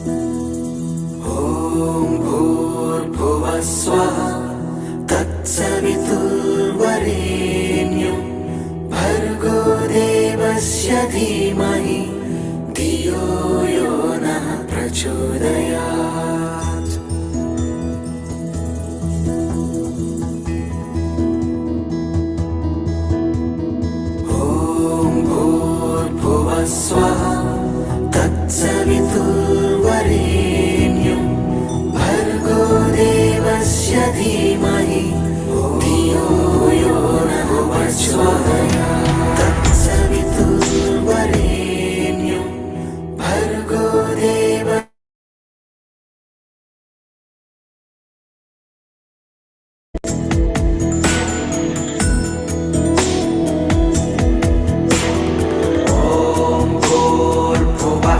ॐ भूर्भुवः स्वः तत्सवितुर्वरेण्यं भर्गो देवस्य धीमहि धियो यो नः प्रचोदयात्। ॐ भूर्भुवः स्वः तत्सवितुर्वरेण्यं भर्गो देवस्य धीमहि धियो यो नः प्रचोदयात्। तत्सवितुर्वरेण्यं भर्गो देव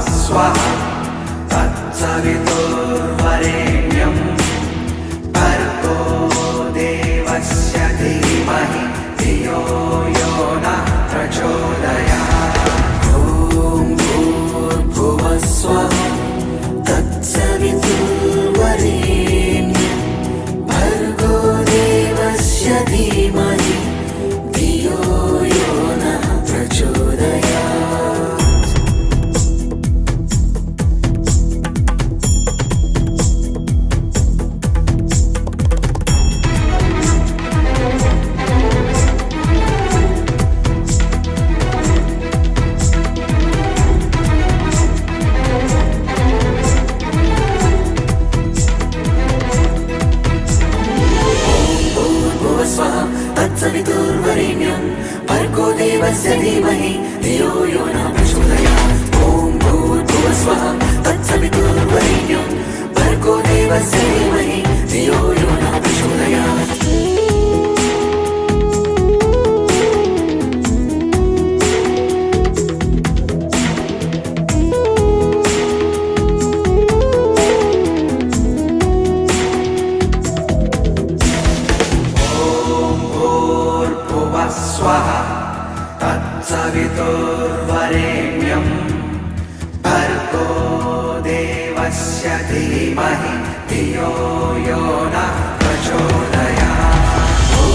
स्वः तत्सवितुर्वरेण्यं भर्गो देवस्य धीमहि धियो यो नः प्रचोदयात्। ॐ भूर्भुवः स्वः तत्सवितुर्वरेण्यं भर्गो देवस्य धीमहि धियो यो नः प्रचोदयात्। तत्सवितुर्वरेण्यं भर्गो देवस्य धीमहि धियो यो नः प्रचोदयात्। ॐ भूर्भुवः स्वः तत्सवितुर्वरेण्यं भर्गो देवस्य धीमहि धियो यो नः प्रचोदयात्। स्वः तत्सवितुर्वरेण्यं भर्गो देवस्य धीमहि धियो यो नः प्रचोदयात्। ॐ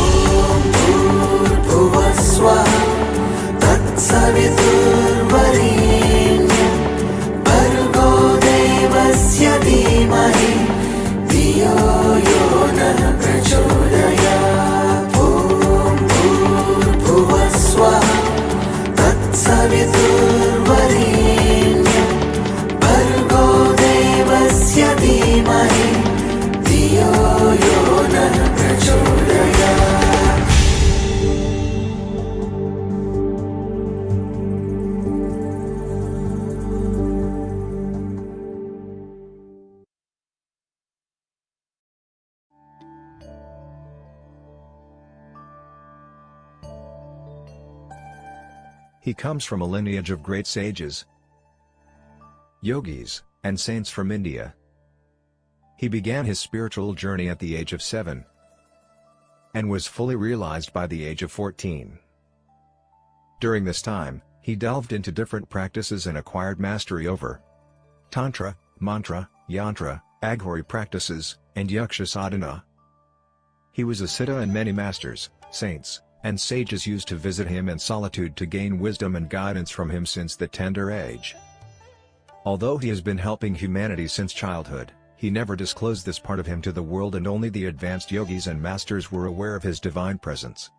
भूर्भुवः स्वः तत्सवितुर्वरेण्यं भर्गो देवस्य धीमहि धियो यो नः प्रचोदयात्। स्वः तत्सवितुर्वरेण्यं भर्गो देवस्य धीमहि धियो यो नः प्रचोदयात्। He comes from a lineage of great sages, yogis, and saints from India. He began his spiritual journey at the age of 7 and was fully realized by the age of 14. During this time, he delved into different practices and acquired mastery over Tantra, Mantra, Yantra, Aghori practices, and Yaksha sadhana. He was a siddha, and many masters, saints, and sages used to visit him in solitude to gain wisdom and guidance from him since the tender age. Although he has been helping humanity since childhood, he never disclosed this part of him to the world, and only the advanced yogis and masters were aware of his divine presence.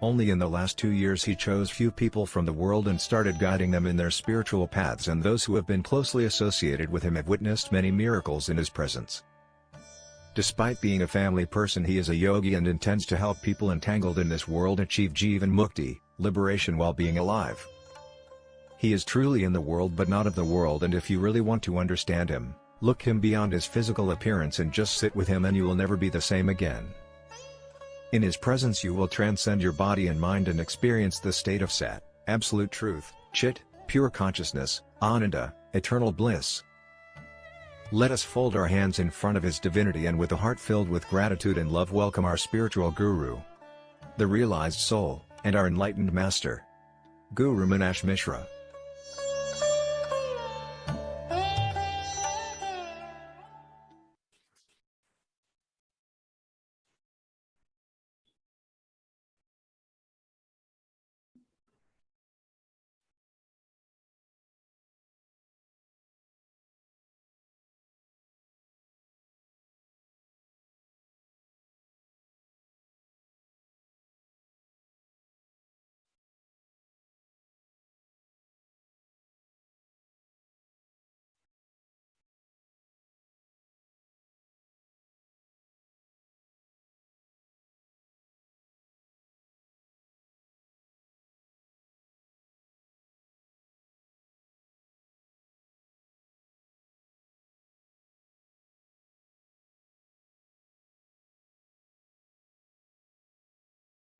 Only in the last 2 years he chose few people from the world and started guiding them in their spiritual paths, and those who have been closely associated with him have witnessed many miracles in his presence. Despite being a family person, he is a yogi and intends to help people entangled in this world achieve Jivan Mukti, liberation while being alive. He is truly in the world but not of the world, and if you really want to understand him, look him beyond his physical appearance and just sit with him, and you will never be the same again. In his presence you will transcend your body and mind and experience the state of Sat, absolute truth, Chit, pure consciousness, Ananda, eternal bliss. Let us fold our hands in front of his divinity and with a heart filled with gratitude and love welcome our spiritual guru, the realized soul, and our enlightened master, Guru Manash Mishra.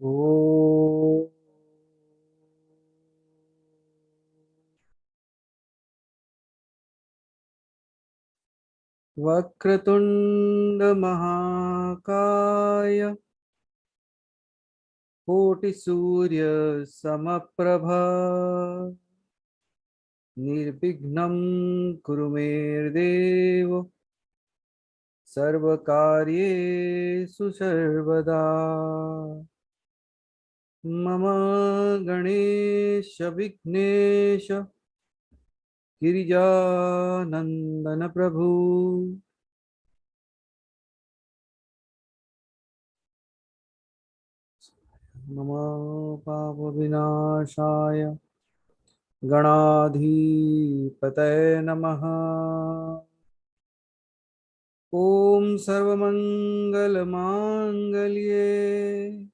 Oh, Vakratunda Mahakaya Koti Surya Samaprabha Nirvignam Kurumer Devo Sarvakaryesu Sarvada Mama Ganesha Vignesha Girijanandana Prabhu Namo Papa Vinashaya Ganadhipataye Namaha Om Sarvamangal Mangalye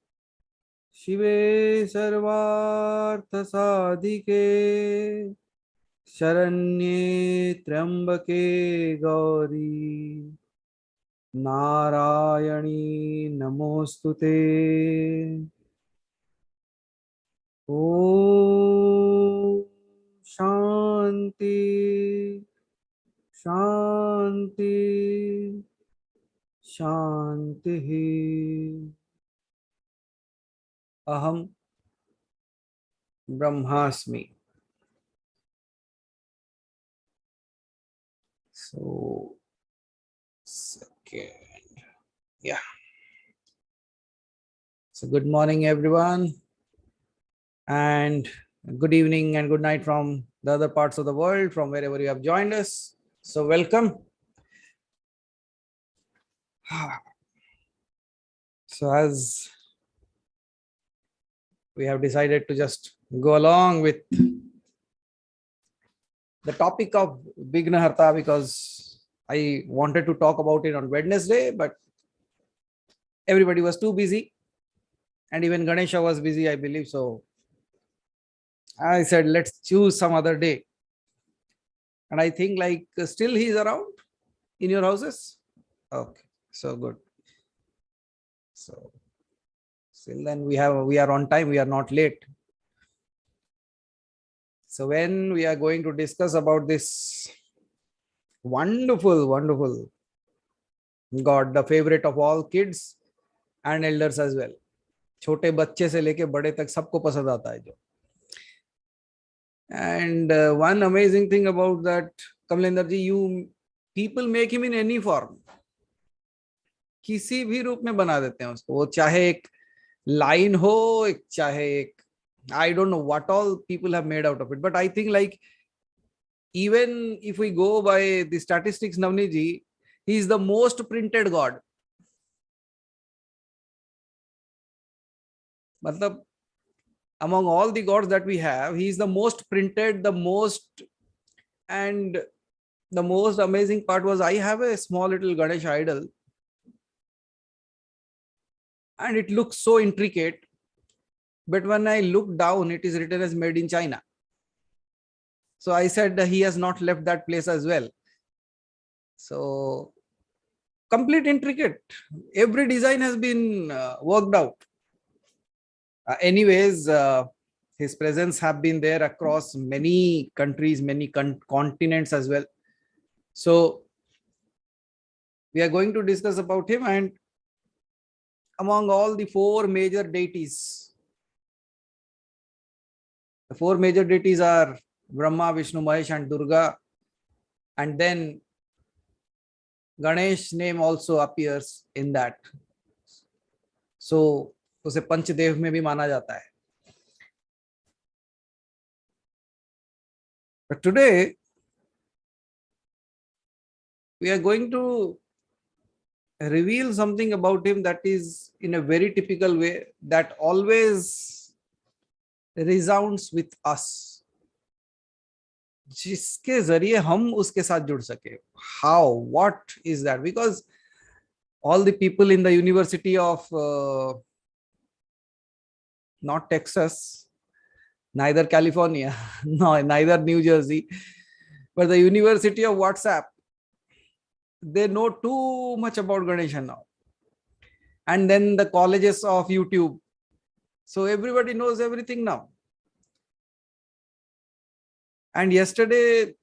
Shive Sarvartha Sadhike Sharanye Trambake Gauri Narayani Namostute Om Shanti Shanti Shanti Aham Brahmasmi. So, second. Yeah. So, good morning, everyone, and good evening and good night from the other parts of the world, from wherever you have joined us. So, welcome. So, as we have decided to just go along with the topic of Vignaharta, because I wanted to talk about it on Wednesday, but everybody was too busy, and even Ganesha was busy, I believe. So I said, let's choose some other day. And I think still he's around in your houses. Okay, so good. So still then we are on time, we are not late. So when we are going to discuss about this wonderful, wonderful God, the favorite of all kids and elders as well. छोटे बच्चे से लेके बड़े तक सबको पसंद आता है जो. And one amazing thing about that, Kamlender ji, you people make him in any form. किसी भी रूप में बना देते हैं उसको, वो चाहे एक लाइन हो, चाहे एक, I don't know what all people have made out of it, but I think even if we go by the statistics, Navni ji, he is the most printed God. Matlab, among all the gods that we have, he is the most printed, and the most amazing part was, I have a small little Ganesh idol and it looks so intricate, but when I look down, it is written as made in China. So I said he has not left that place as well. So complete intricate, every design has been worked out. Anyways, his presence have been there across many countries, many continents as well. So we are going to discuss about him, and among all the four major deities, the four major deities are Brahma, Vishnu, Mahesh and Durga, and then Ganesh name also appears in that. So उसे पंचदेव में भी माना जाता है. But today we are going to reveal something about him that is in a very typical way, that always resounds with us, जिसके जरिए हम उसके साथ जुड़ सके. How? What is that? Because all the people in the University of not Texas, neither California, no, neither New Jersey, but the University of WhatsApp, they know too much about Ganesha now. And then the colleges of YouTube, So everybody knows everything now. And yesterday,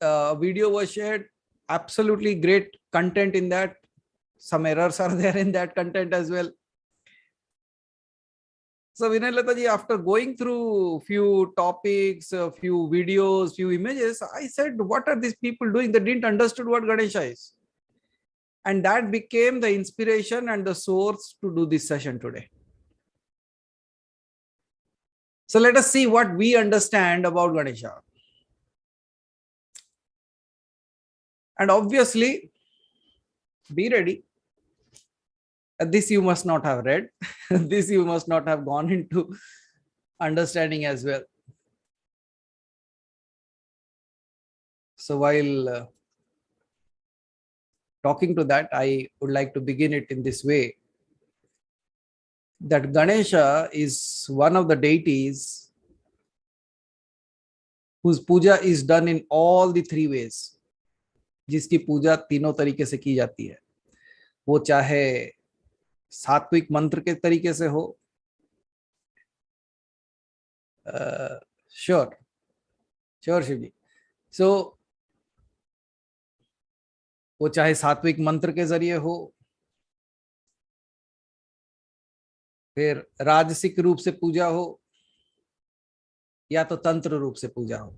a video was shared. Absolutely great content in that. Some errors are there in that content as well. So Vinay Lata ji, after going through few topics, a few videos, few images, I said, what are these people doing? They didn't understood what Ganesha is. And that became the inspiration and the source to do this session today. So let us see what we understand about Ganesha. And obviously, be ready. This you must not have read. This you must not have gone into understanding as well. So while talking to that, I would like to begin it in this way. That Ganesha is one of the deities whose puja is done in all the three ways. जिसकी पूजा तीनों तरीके से की जाती है. वो चाहे सात्विक मंत्र के तरीके से हो, श्योर शिव जी. सो वो चाहे सात्विक मंत्र के जरिए हो, फिर राजसिक रूप से पूजा हो, या तो तंत्र रूप से पूजा हो.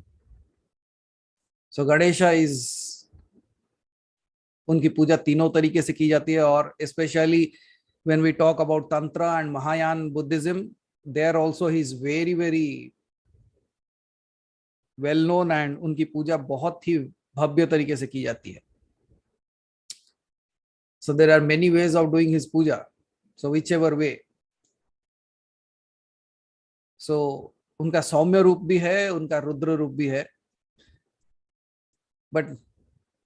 सो गणेशा इज, उनकी पूजा तीनों तरीके से की जाती है. और specially when we talk about tantra and Mahayana Buddhism, there also he is very very well known, and उनकी पूजा बहुत ही भव्य तरीके से की जाती है. So there are many ways of doing his puja. So whichever way. So उनका सौम्य रूप भी है, उनका रुद्र रूप भी है. But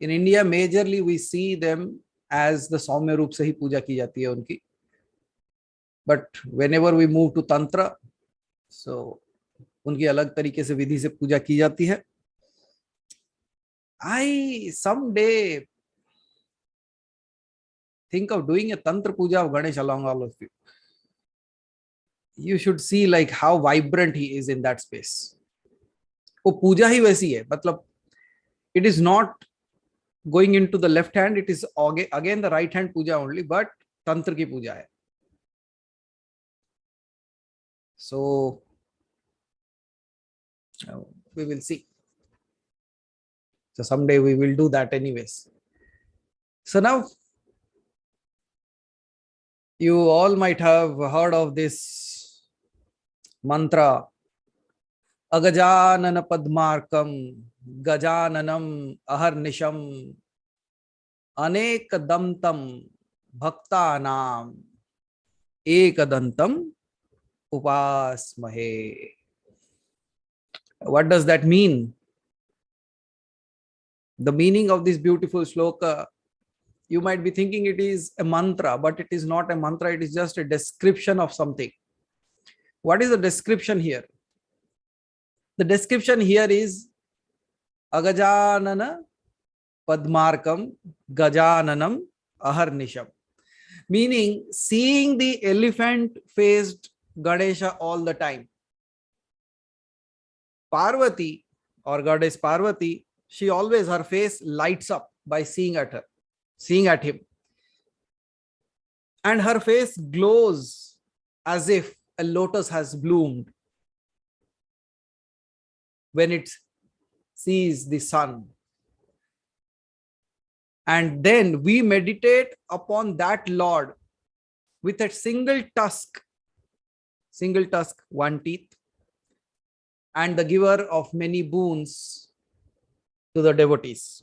in India majorly we see them as the सौम्य रूप से ही पूजा की जाती है उनकी. But whenever we move to tantra, so उनकी अलग तरीके से विधि से पूजा की जाती है. I someday think of doing a tantra puja of Ganesh along all of you. You should see like how vibrant he is in that space. वो पूजा ही वैसी है, मतलब it is not going into the left hand, it is again the right hand puja only, but tantra की पूजा है. So we will see. So someday we will do that anyways. So now you all might have heard of this mantra, Agajanana Padmarkam Gajananam Aharnisham Anekadantam Bhaktanam Ekadantam Upasmahe. What does that mean? The meaning of this beautiful shloka, you might be thinking it is a mantra, but it is not a mantra, it is just a description of something. What is the description here? The description here is Agajanana Padmarkam Gajananam Aharnisham. Meaning, seeing the elephant-faced Ganesha all the time. Parvati, or goddess Parvati, she always, her face lights up by seeing at him. And her face glows as if a lotus has bloomed when it sees the sun. And then we meditate upon that Lord with a single tusk, one teeth, and the giver of many boons to the devotees.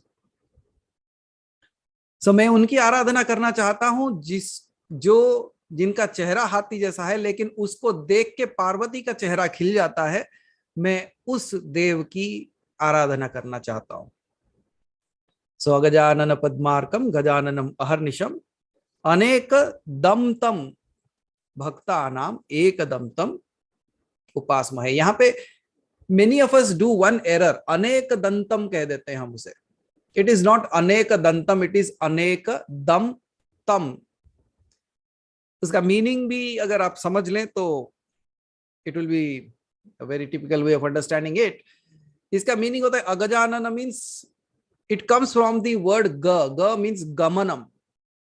So मैं उनकी आराधना करना चाहता हूं जिनका चेहरा हाथी जैसा है, लेकिन उसको देख के पार्वती का चेहरा खिल जाता है. मैं उस देव की आराधना करना चाहता हूं. So Agajanana Padmarkam Gajananam Aharnisham Anek Damtam Bhaktanam Ekadamtam Upasmahe. यहाँ पे many of us do one error. Anek Dantam कह देते हैं हम उसे. It is not Anek Dantam, it is Anek Dam Tam. उसका मीनिंग भी अगर आप समझ लें तो it will be a very typical way of understanding it. इसका मीनिंग होता है अगजानन means it comes from the word ga. Ga means gamanam.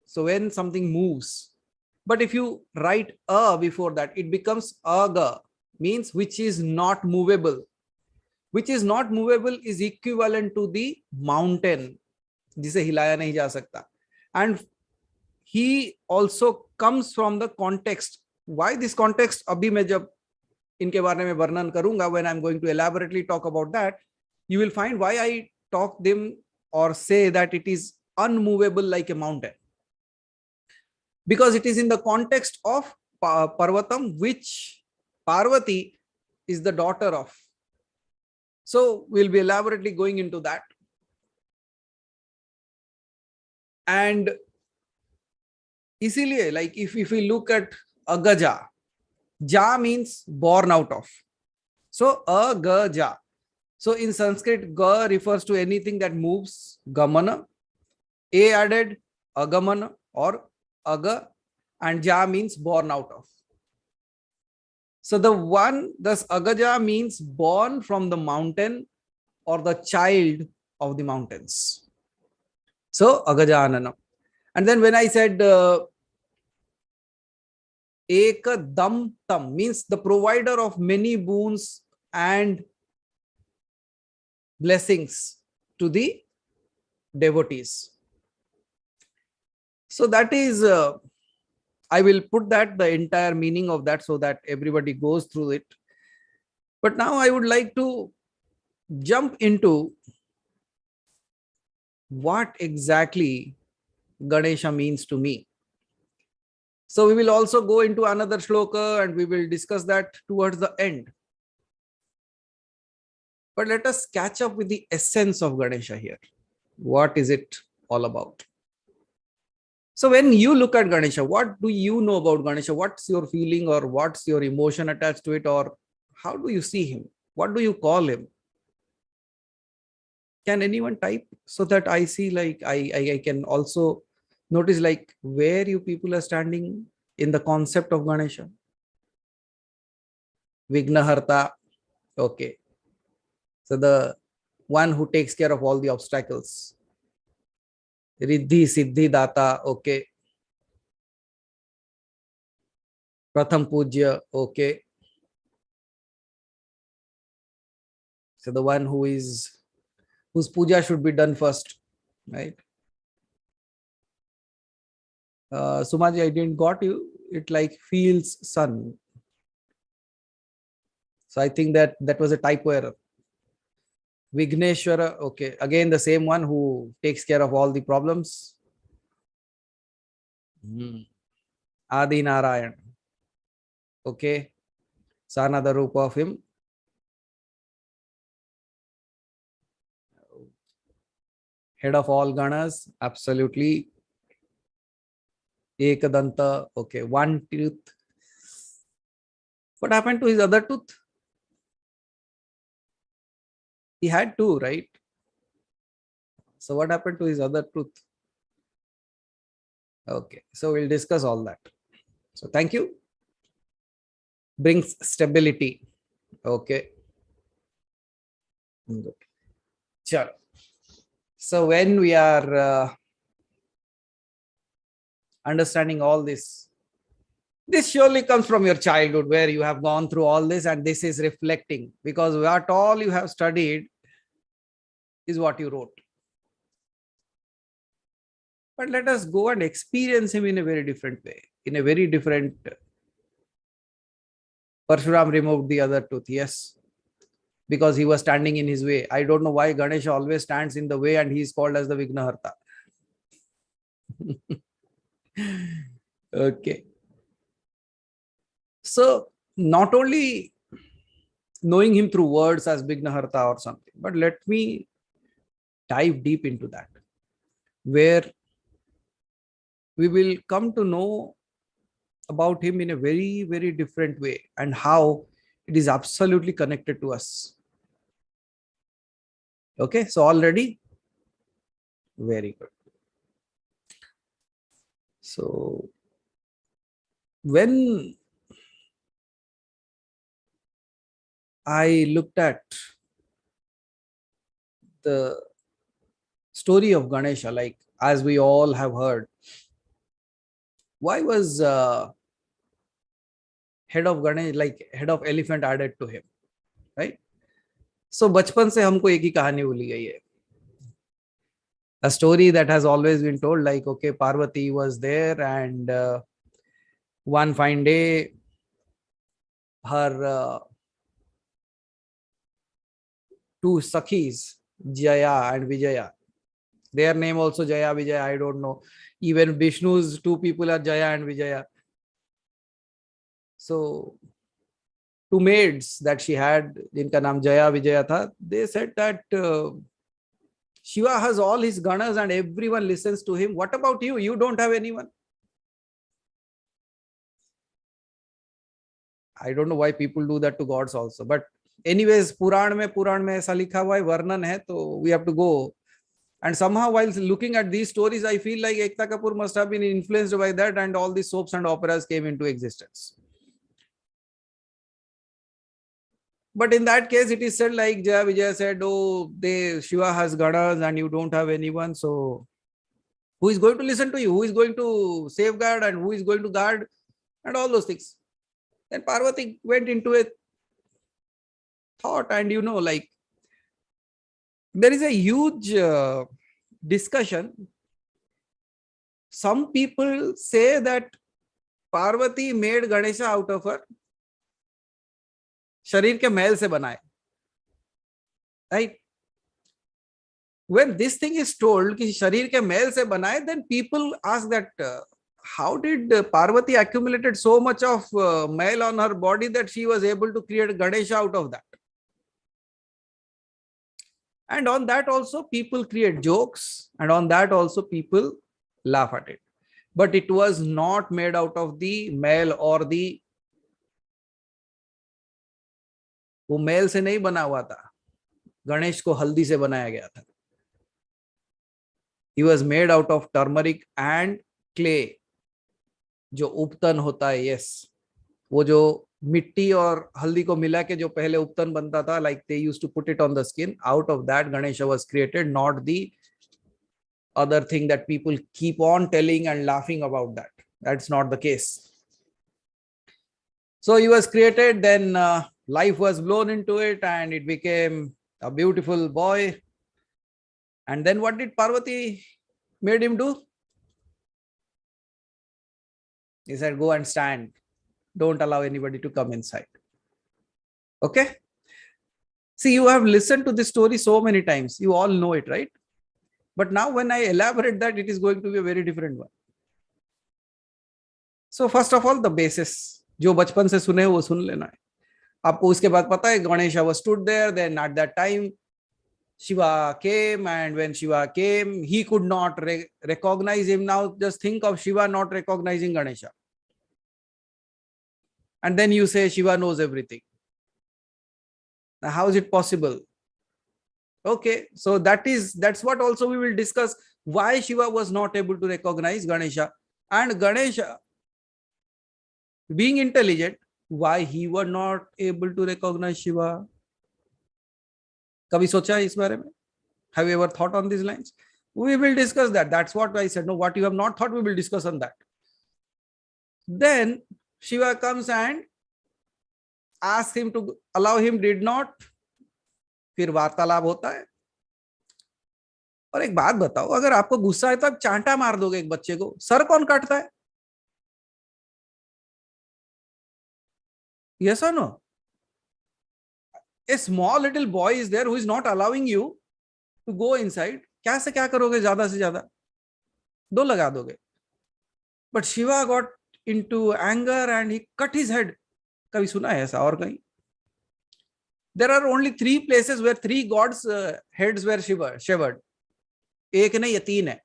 So when something moves, but if you write a before that, it becomes aga, means which is not movable. Which is not movable is equivalent to the mountain, जिसे हिलाया नहीं जा सकता. And he also comes from the context. Why this context? अभी मैं जब इनके बारे में वर्णन करूंगा, when I'm going to elaborately talk about that, you will find why I talk them or say that it is unmovable like a mountain. Because it is in the context of Parvatam, which Parvati is the daughter of. So we'll be elaborately going into that. And इसीलिए, like if we look at agaja, ja means born out of. So agaja. So in Sanskrit, ga refers to anything that moves, gamana. A added, agamana or aga, and ja means born out of. So the one, thus agaja means born from the mountain or the child of the mountains. So agajanana. And then when I said ekadam tam means the provider of many boons and blessings to the devotees. So that is, I will put that the entire meaning of that so that everybody goes through it. But now I would like to jump into what exactly Ganesha means to me. So we will also go into another shloka and we will discuss that towards the end. But let us catch up with the essence of Ganesha here. What is it all about? So when you look at Ganesha, what do you know about Ganesha? What's your feeling or what's your emotion attached to it, or how do you see him? What do you call him? Can anyone type so that I see, like I can also notice like where you people are standing in the concept of Ganesha? Vignaharta. Okay. So the one who takes care of all the obstacles. Riddhi Siddhi Data. Okay. Pratham Pujya. Okay. So the one whose puja should be done first, right? Sumaji, I didn't got you. It like feels sun. So I think that was a typo error. Vigneshwara, okay. Again, the same one who takes care of all the problems. Adi Narayan. Okay. So another roop of him. Head of all Ganas, absolutely. Ekadanta, okay. One tooth. What happened to his other tooth? He had two, right? So what happened to his other tooth? Okay, so we'll discuss all that. So thank you. Brings stability. Okay. Good. Sure. So when we are understanding all this surely comes from your childhood where you have gone through all this, and this is reflecting because what all you have studied is what you wrote. But let us go and experience him in a very different way, in a very different. Parshuram removed the other tooth, yes, because he was standing in his way. I don't know why Ganesha always stands in the way and he is called as the Vignaharta. Okay. So not only knowing him through words as Vignaharta or something, but let me dive deep into that, where we will come to know about him in a very, very different way and how it is absolutely connected to us. Okay, so already very good. So when I looked at the story of Ganesha, like as we all have heard, why was head of Ganesh, like head of elephant added to him, right? So बचपन से हमको एक ही कहानी बोली गई है. A story that has always been told, like, okay, Parvati was there, and one fine day, her two Sakhis, Jaya and Vijaya, their name also Jaya, Vijaya, I don't know. Even Vishnu's two people are Jaya and Vijaya. So, two maids that she had, जिनका नाम Jaya Vijaya था, they said that Shiva has all his ganas and everyone listens to him. What about you? You don't have anyone. I don't know why people do that to gods also. But anyways, पुराण में ऐसा लिखा हुआ है, वर्णन है, तो we have to go. And somehow while looking at these stories, I feel like Ekta Kapoor must have been influenced by that, and all these soaps and operas came into existence. But in that case, it is said like Jaya Vijaya said, oh, Shiva has ganas and you don't have anyone. So who is going to listen to you? Who is going to safeguard and who is going to guard and all those things? Then Parvati went into a thought, and like there is a huge discussion. Some people say that Parvati made Ganesha out of her शरीर के मैल से बनाए, right? When this thing is told कि शरीर के मैल से बनाए, then people ask that how did Parvati accumulated so much of mail on her body that she was able to create Ganesha out of that? And on that also people create jokes, and on that also people laugh at it. But it was not made out of the mail or the, वो mail से नहीं बना हुआ था. गणेश को हल्दी से बनाया गया था. He was made out of turmeric and clay. जो उपतन होता है, yes, वो जो मिट्टी और हल्दी को मिला के जो पहले उपतन बनता था, like they used to put it on the skin, out of that Ganesha was created, not the other thing that people keep on telling and laughing about that. That's not the case. So he was created, then life was blown into it, and it became a beautiful boy. And then what did Parvati made him do? He said, go and stand. Don't allow anybody to come inside. Okay? See, you have listened to this story so many times. You all know it, right? But now when I elaborate that, it is going to be a very different one. So first of all, the basis. जो बचपन से सुने वो सुन लेना है आपको. उसके बाद पता है Ganesha was stood there. Then at that time Shiva came, and when Shiva came, he could not recognize him. Now just think of Shiva not recognizing Ganesha, and then you say Shiva knows everything. Now how is it possible? Okay, so that's what also we will discuss, why Shiva was not able to recognize Ganesha, and Ganesha being intelligent, why he was not able to recognize Shiva. कभी सोचा है इस बारे में? Have you ever thought on these lines? We will discuss that. That's what I said. No, what you have not thought, we will discuss on that. Then Shiva comes and asks him to allow him, did not. फिर वार्तालाप होता है. और एक बात बताओ, अगर आपको गुस्सा है तो आप चांटा मार दोगे एक बच्चे को, सर कौन काटता है? Yes or no? A small little boy is there who is not allowing you to go inside. क्या से क्या करोगे? ज्यादा से ज्यादा दो लगा दोगे. But Shiva got into anger and he cut his head. कभी सुना है ऐसा और कहीं? There are only 3 places where 3 gods' heads were shivered. एक नहीं, ये 3 है.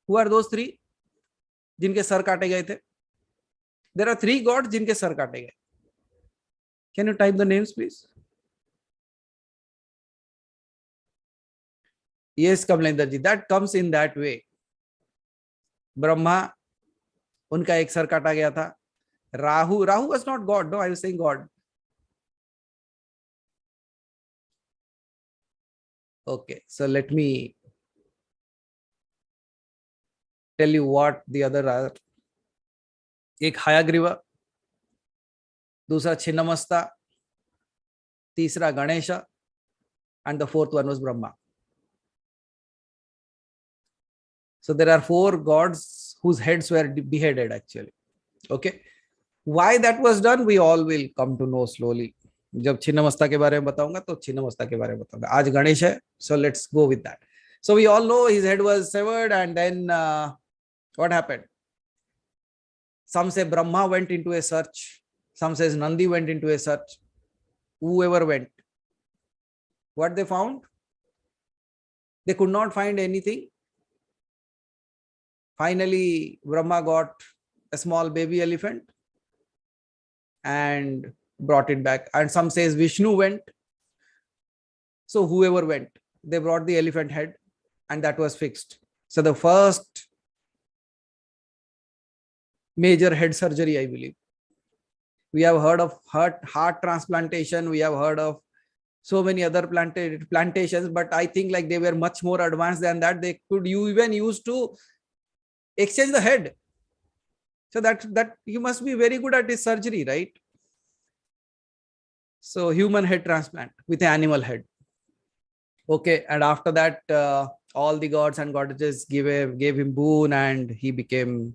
Who are those 3? जिनके सर काटे गए थे. There are 3 gods जिनके सर काटे गए. Can you type the names, please? Yes, Kamlender ji, that comes in that way. Brahma, उनका एक सर काटा गया था. Rahu was not God. No, I was saying God. Okay, so let me tell you what the other are. एक हयाग्रीवा, दूसरा छिन्नमस्ता, तीसरा Ganesha, and the fourth one was Brahma. So there are 4 gods whose heads were beheaded actually. Okay, why that was done we all will come to know slowly. जब छिन्नमस्ता के बारे में बताऊंगा तो छिन्नमस्ता के बारे में बताऊंगा. आज गणेश है, so let's go with that. So we all know his head was severed, and then what happened? Some say Brahma went into a search. Some says Nandi went into a search. Whoever went, what they found? They could not find anything. Finally, Brahma got a small baby elephant and brought it back. And some says Vishnu went. So whoever went, they brought the elephant head and that was fixed. So the first major head surgery, I believe. We have heard of heart transplantation. We have heard of so many other plantations, but I think like they were much more advanced than that. They could even use to exchange the head. So that you must be very good at this surgery, right? So human head transplant with an animal head. Okay, and after that, all the gods and goddesses gave him boon, and he became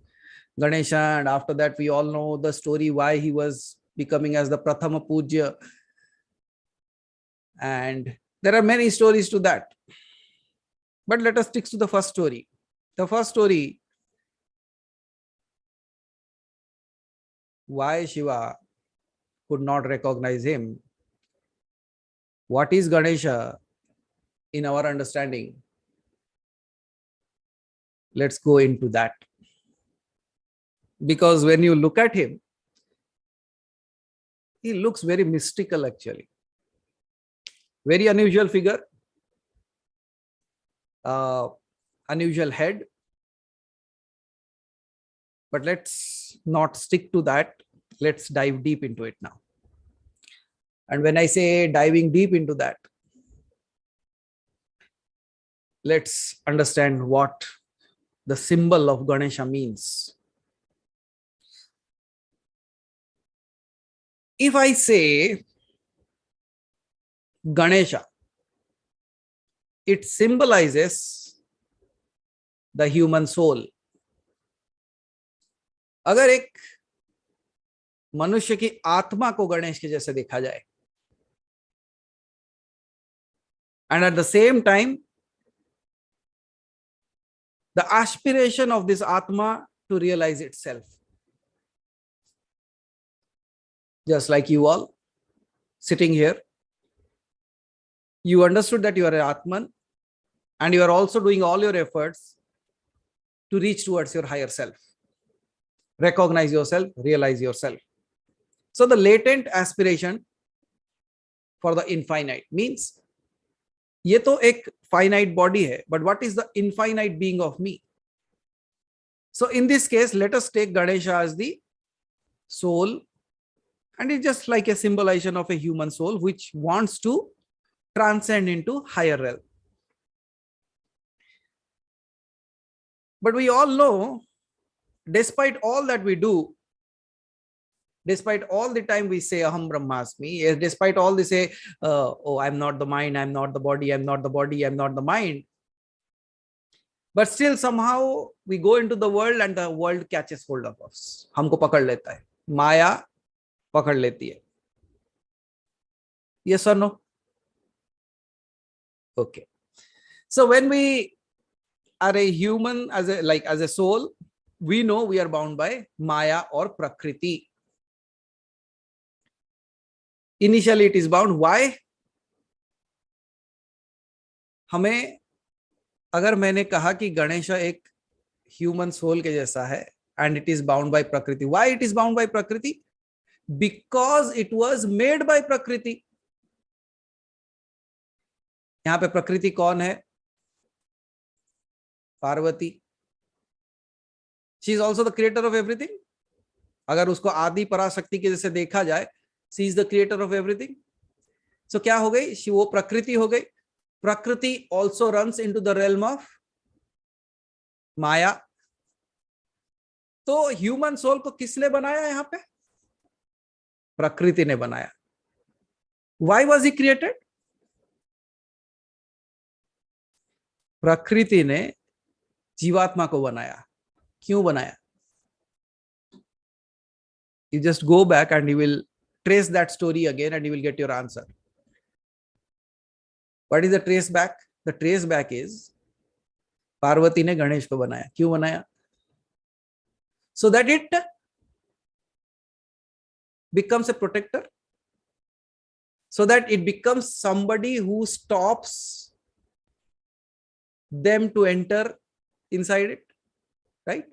Ganesha. And after that, we all know the story why he was becoming as the Prathama Pujya. And there are many stories to that. But let us stick to the first story. The first story, why Shiva could not recognize him. What is Ganesha in our understanding? Let's go into that. Because when you look at him, he looks very mystical actually. Very unusual figure, unusual head. But let's not stick to that. Let's dive deep into it now. And when I say diving deep into that, let's understand what the symbol of Ganesha means. If I say Ganesha, it symbolizes the human soul. अगर एक मनुष्य की आत्मा को गणेश के जैसे देखा जाए, and at the same time the aspiration of this atma to realize itself, just like you all sitting here, you understood that you are an atman and you are also doing all your efforts to reach towards your higher self, recognize yourself, realize yourself. So the latent aspiration for the infinite means ये तो एक finite body है, but what is the infinite being of me? So in this case, let us take Ganesha as the soul, and it's just like a symbolization of a human soul which wants to transcend into higher realm. But we all know, despite all that we do, despite all the time we say Aham Brahmasmi, despite all they say, oh, I'm not the mind, I'm not the body, I'm not the body, I'm not the mind. But still somehow we go into the world and the world catches hold of us. हमको पकड़ लेता है. Maya पकड़ लेती है. Yes or no? Okay. So when we are a human, as a soul, we know we are bound by Maya or Prakriti. Initially it is bound. Why? हमें अगर मैंने कहा कि गणेशा एक ह्यूमन सोल के जैसा है and it is bound by Prakriti. Why it is bound by Prakriti? Because it was made by Prakriti. यहाँ पे प्रकृति कौन है? Parvati. She is also the creator of everything. अगर उसको आदि पराशक्ति के जैसे देखा जाए, she is the creator of everything. So क्या हो गई? वो प्रकृति हो गई. Prakriti also runs into the realm of Maya. तो ह्यूमन सोल को किसने बनाया यहां पे? प्रकृति ने बनाया. Why was he created? प्रकृति ने जीवात्मा को बनाया. क्यों बनाया? You just go back and you will trace that story again and you will get your answer. What is the trace back? The trace back is Parvati ने गणेश को बनाया. क्यों बनाया? So that it becomes a protector, so that it becomes somebody who stops them to enter inside it, right?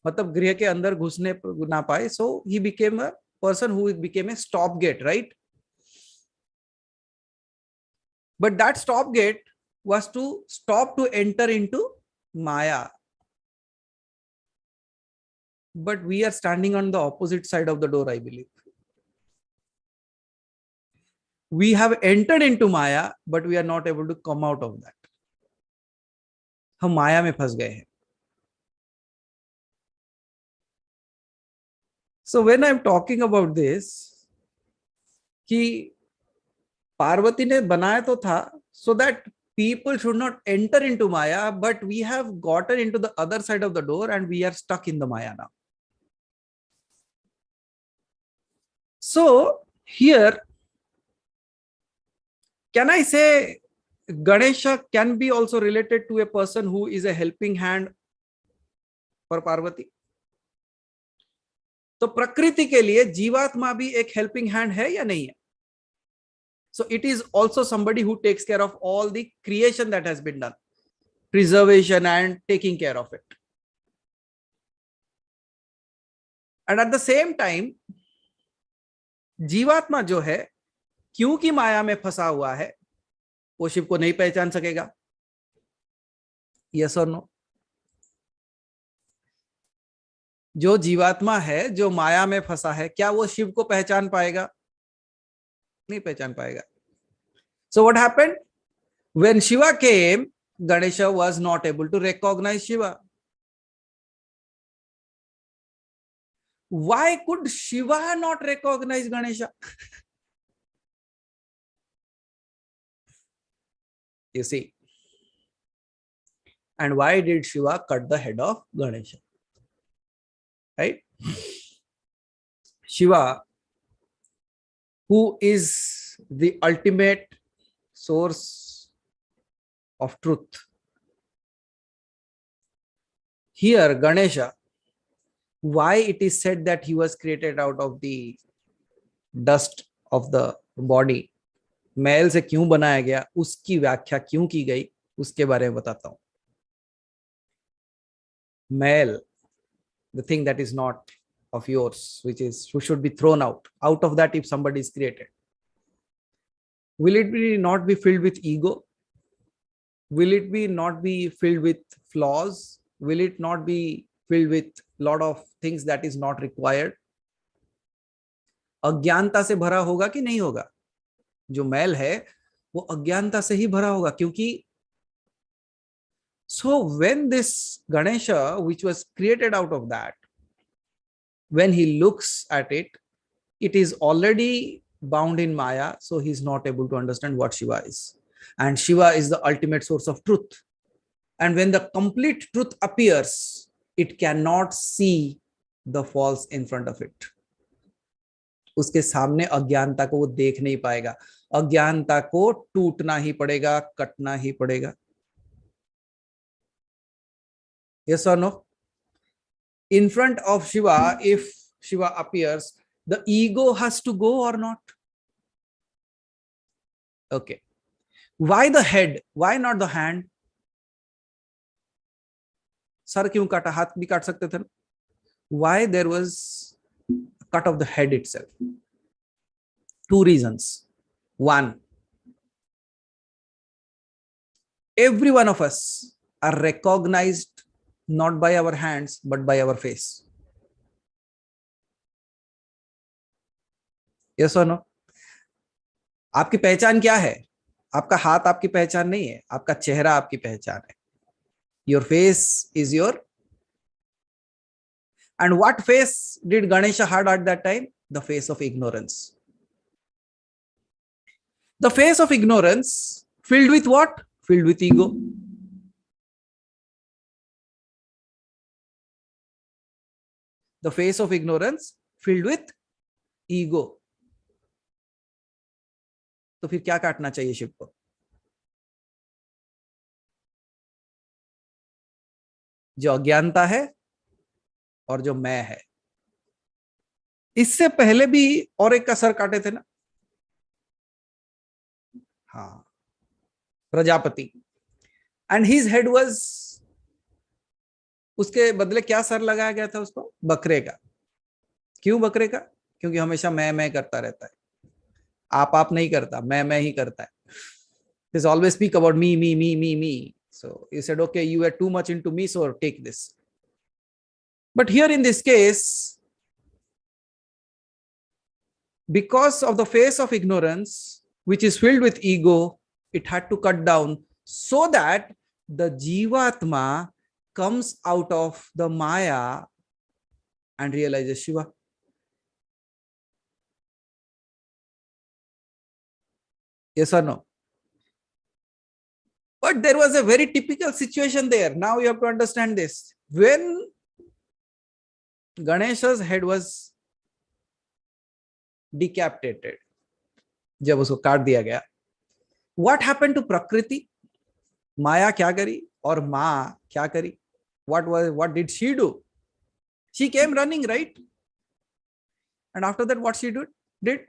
मतलब गृह के अंदर घुसने ना पाए. So he became a person who became a stop gate, right? But that stop gate was to stop to enter into Maya. But we are standing on the opposite side of the door, I believe. We have entered into Maya, but we are not able to come out of that. हम माया में फंस गए हैं. So when I'm talking about this, कि पार्वती ने बनाया तो था so that people should not enter into Maya, but we have gotten into the other side of the door and we are stuck in the Maya now. So here, can I say Ganesha can be also related to a person who is a helping hand for Parvati? तो प्रकृति के लिए जीवात्मा भी एक helping hand है या नहीं है? So it is also somebody who takes care of all the creation that has been done, preservation and taking care of it. And at the same time, जीवात्मा जो है, क्योंकि माया में फंसा हुआ है, वो शिव को नहीं पहचान सकेगा. Yes or no? जो जीवात्मा है, जो माया में फंसा है, क्या वो शिव को पहचान पाएगा? नहीं पहचान पाएगा. So what happened? When Shiva came, Ganesha was not able to recognize Shiva. Why could Shiva not recognize Ganesha? You see. And why did Shiva cut the head of Ganesha? Right? Shiva, who is the ultimate source of truth. Here, Ganesha, why it is said that he was created out of the dust of the body, मैल से क्यों बनाया गया, उसकी व्याख्या क्यों की गई, उसके बारे में बताता हूं. मैल, the thing that is not of yours, which should be thrown out of that if somebody is created. Will it not be filled with ego? Will it not be filled with flaws? Will it not be filled with lot of things that is not required? अज्ञानता से भरा होगा कि नहीं होगा? जो मैल है वो अज्ञानता से ही भरा होगा, क्योंकि so when this Ganesha, which was created out of that, when he looks at it, it is already bound in Maya, so he's not able to understand what Shiva is. And Shiva is the ultimate source of truth. And when the complete truth appears, it cannot see the false in front of it. उसके सामने अज्ञानता को वो देख नहीं पाएगा. अज्ञानता को टूटना ही पड़ेगा, कटना ही पड़ेगा. Yes or no? In front of Shiva, if Shiva appears, the ego has to go or not? Okay. Why the head? Why not the hand? Sir क्यों काटा? हाथ भी काट सकते थे ना? Why there was a cut of the head itself? Two reasons. One, every one of us are recognized not by our hands but by our face. Yes or no? आपकी पहचान क्या है? आपका हाथ आपकी पहचान नहीं है, आपका चेहरा आपकी पहचान है. Your face is your. And what face did Ganesha had at that time? The face of ignorance. The face of ignorance filled with what? Filled with ego. The face of ignorance filled with ego. तो फिर क्या काटना चाहिए शिव को? जो अज्ञानता है और जो मैं है. इससे पहले भी और एक का सर काटे थे ना. हाँ, Prajapati. And his head was, उसके बदले क्या सर लगाया गया था उसको? बकरे का. क्यों बकरे का? क्योंकि हमेशा मैं करता रहता है. आप नहीं करता, मैं ही करता है. This always speak about me. So he said, okay, you were too much into me, so take this. But here in this case, because of the face of ignorance, which is filled with ego, it had to cut down so that the Jivatma comes out of the Maya and realizes Shiva. Yes or no? But there was a very typical situation there. Now you have to understand this. When Ganesha's head was decapitated, जब उसको काट दिया गया, what happened to Prakriti? माया क्या करी और माँ क्या करी? What did she do? She came running, right? And after that, what she did?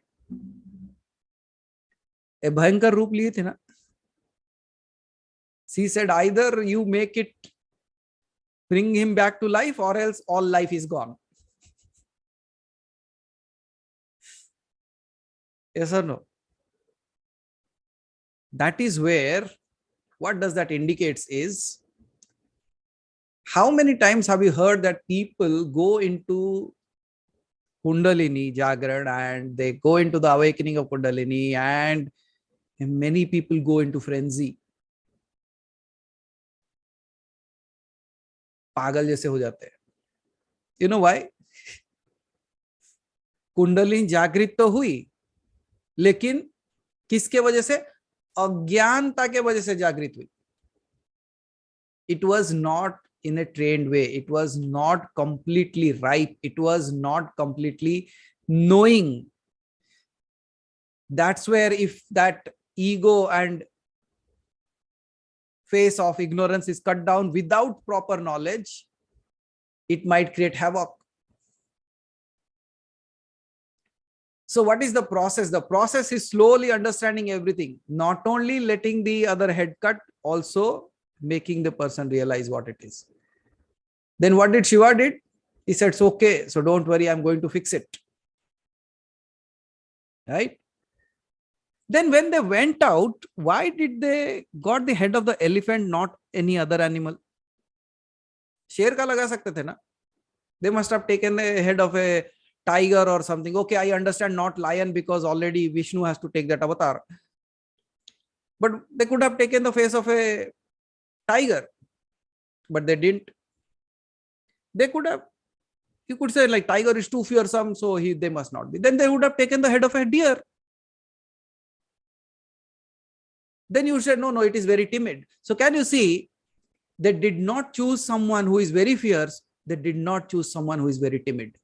A भयंकर रूप लिए थे ना. She said, either you make it, bring him back to life, or else all life is gone. Yes or no? That is where, what does that indicates is, how many times have you heard that people go into Kundalini Jagran and they go into the awakening of Kundalini, and many people go into frenzy. पागल जैसे हो जाते हैं. You know why? Kundalini जागृत तो हुई, लेकिन किसके वजह से? अज्ञानता के वजह से जागृत हुई. It was not in a trained way. It was not completely ripe. It was not completely knowing. That's where if that ego and face of ignorance is cut down without proper knowledge, it might create havoc. So what is the process? The process is slowly understanding everything, not only letting the other head cut, also making the person realize what it is. Then what did Shiva did? He said, it's okay, so don't worry, I'm going to fix it. Right? Then when they went out, why did they got the head of the elephant, not any other animal? शेर का लगा सकते थे ना. They must have taken the head of a tiger or something. Okay, I understand, not lion, because already Vishnu has to take that avatar. But they could have taken the face of a tiger, but they didn't. They could have, you could say like tiger is too fearsome, so they must not be. Then they would have taken the head of a deer. Then you said, no, it is very timid. So can you see, they did not choose someone who is very fierce. They did not choose someone who is very timid.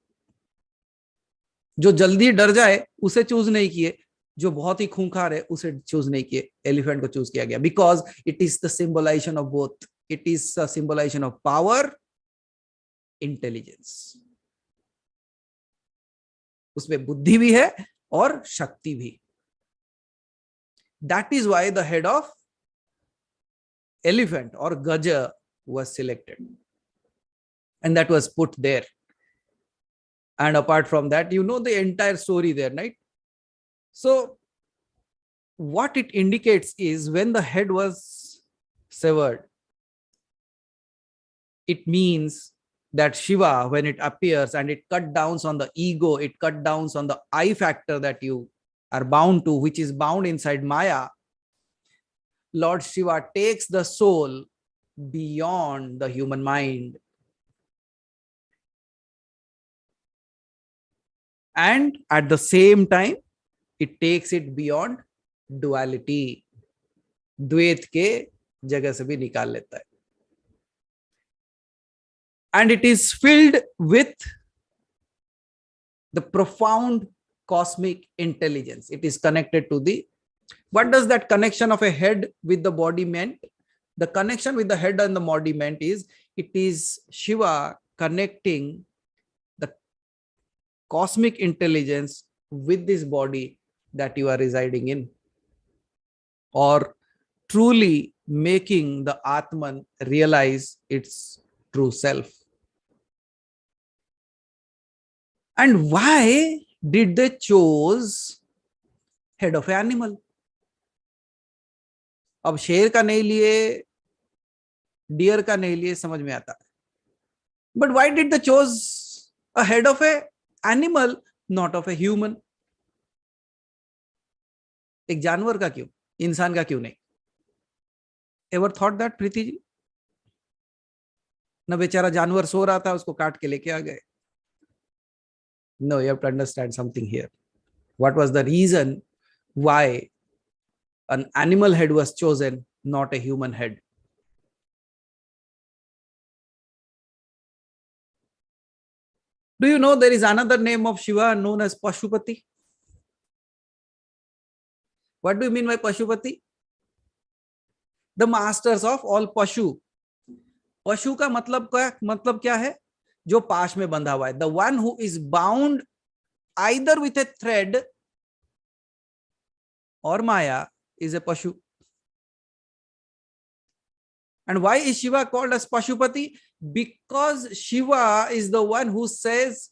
जो जल्दी डर जाए उसे choose नहीं किए, जो बहुत ही खूंखार है उसे चूज नहीं किए, एलिफेंट को चूज किया गया. Because it is the symbolization of both. It is the symbolization of power, intelligence. उसमें बुद्धि भी है और शक्ति भी. That is why the head of elephant or Gaja was selected, and that was put there. And apart from that, you know the entire story there, right? So what it indicates is, when the head was severed, it means that Shiva, when it appears and it cut down on the ego, it cut down on the I factor that you are bound to, which is bound inside Maya. Lord Shiva takes the soul beyond the human mind. And at the same time, it takes it beyond duality. द्वैत के जगह से भी निकाल लेता है. And it is filled with the profound cosmic intelligence. It is connected to the, what does that connection of a head with the body meant? The connection with the head and the body meant is, it is Shiva connecting the cosmic intelligence with this body that you are residing in, or truly making the Atman realize its true self. And why did they choose head of an animal? अब शेर का नहीं लिए, dear का नहीं लिए, समझ में आता है. But why did they choose a head of a animal, not of a human? एक जानवर का क्यों, इंसान का क्यों नहीं? Ever thought that, Preeti ji? ना बेचारा जानवर सो रहा था, उसको काट के लेके आ गए. No, you have to understand something here. What was the reason why an animal head was chosen, not a human head? Do you know there is another name of Shiva known as Pashupati? What do you mean by Pashupati? The masters of all Pashu. Pashu का मतलब क्या है? जो पाश में बंधा हुआ है. The one who is bound either with a thread or Maya is a Pashu. And why is Shiva called as Pashupati? Because Shiva is the one who says,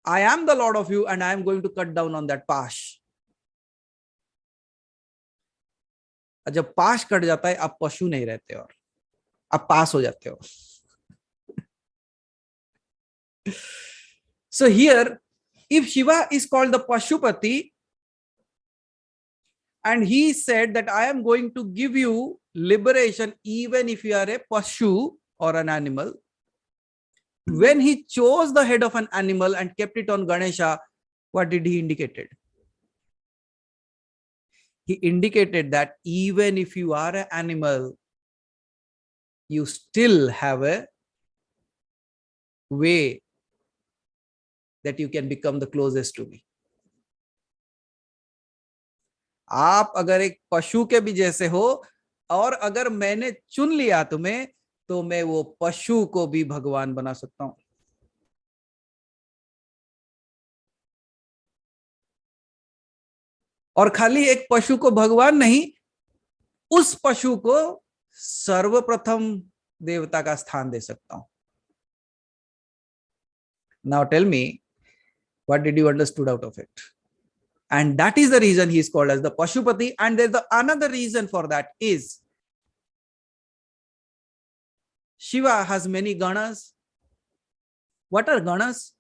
I am the Lord of you and I am going to cut down on that pash. जब पाश cut जाता है, आप पशु नहीं रहते और आप पास हो जाते हो. So here, if Shiva is called the Pashupati, and he said that I am going to give you liberation even if you are a Pashu or an animal, when he chose the head of an animal and kept it on Ganesha, what did he indicate? He indicated that even if you are an animal, you still have a way that you can become the closest to me. आप अगर एक पशु के भी जैसे हो, और अगर मैंने चुन लिया तुम्हें, तो मैं वो पशु को भी भगवान बना सकता हूं. और खाली एक पशु को भगवान नहीं, उस पशु को सर्वप्रथम देवता का स्थान दे सकता हूं. Now tell me, what did you understood out of it? And that is the reason he is called as the Pashupati. And there's another reason for that is, Shiva has many ganas. What are ganas?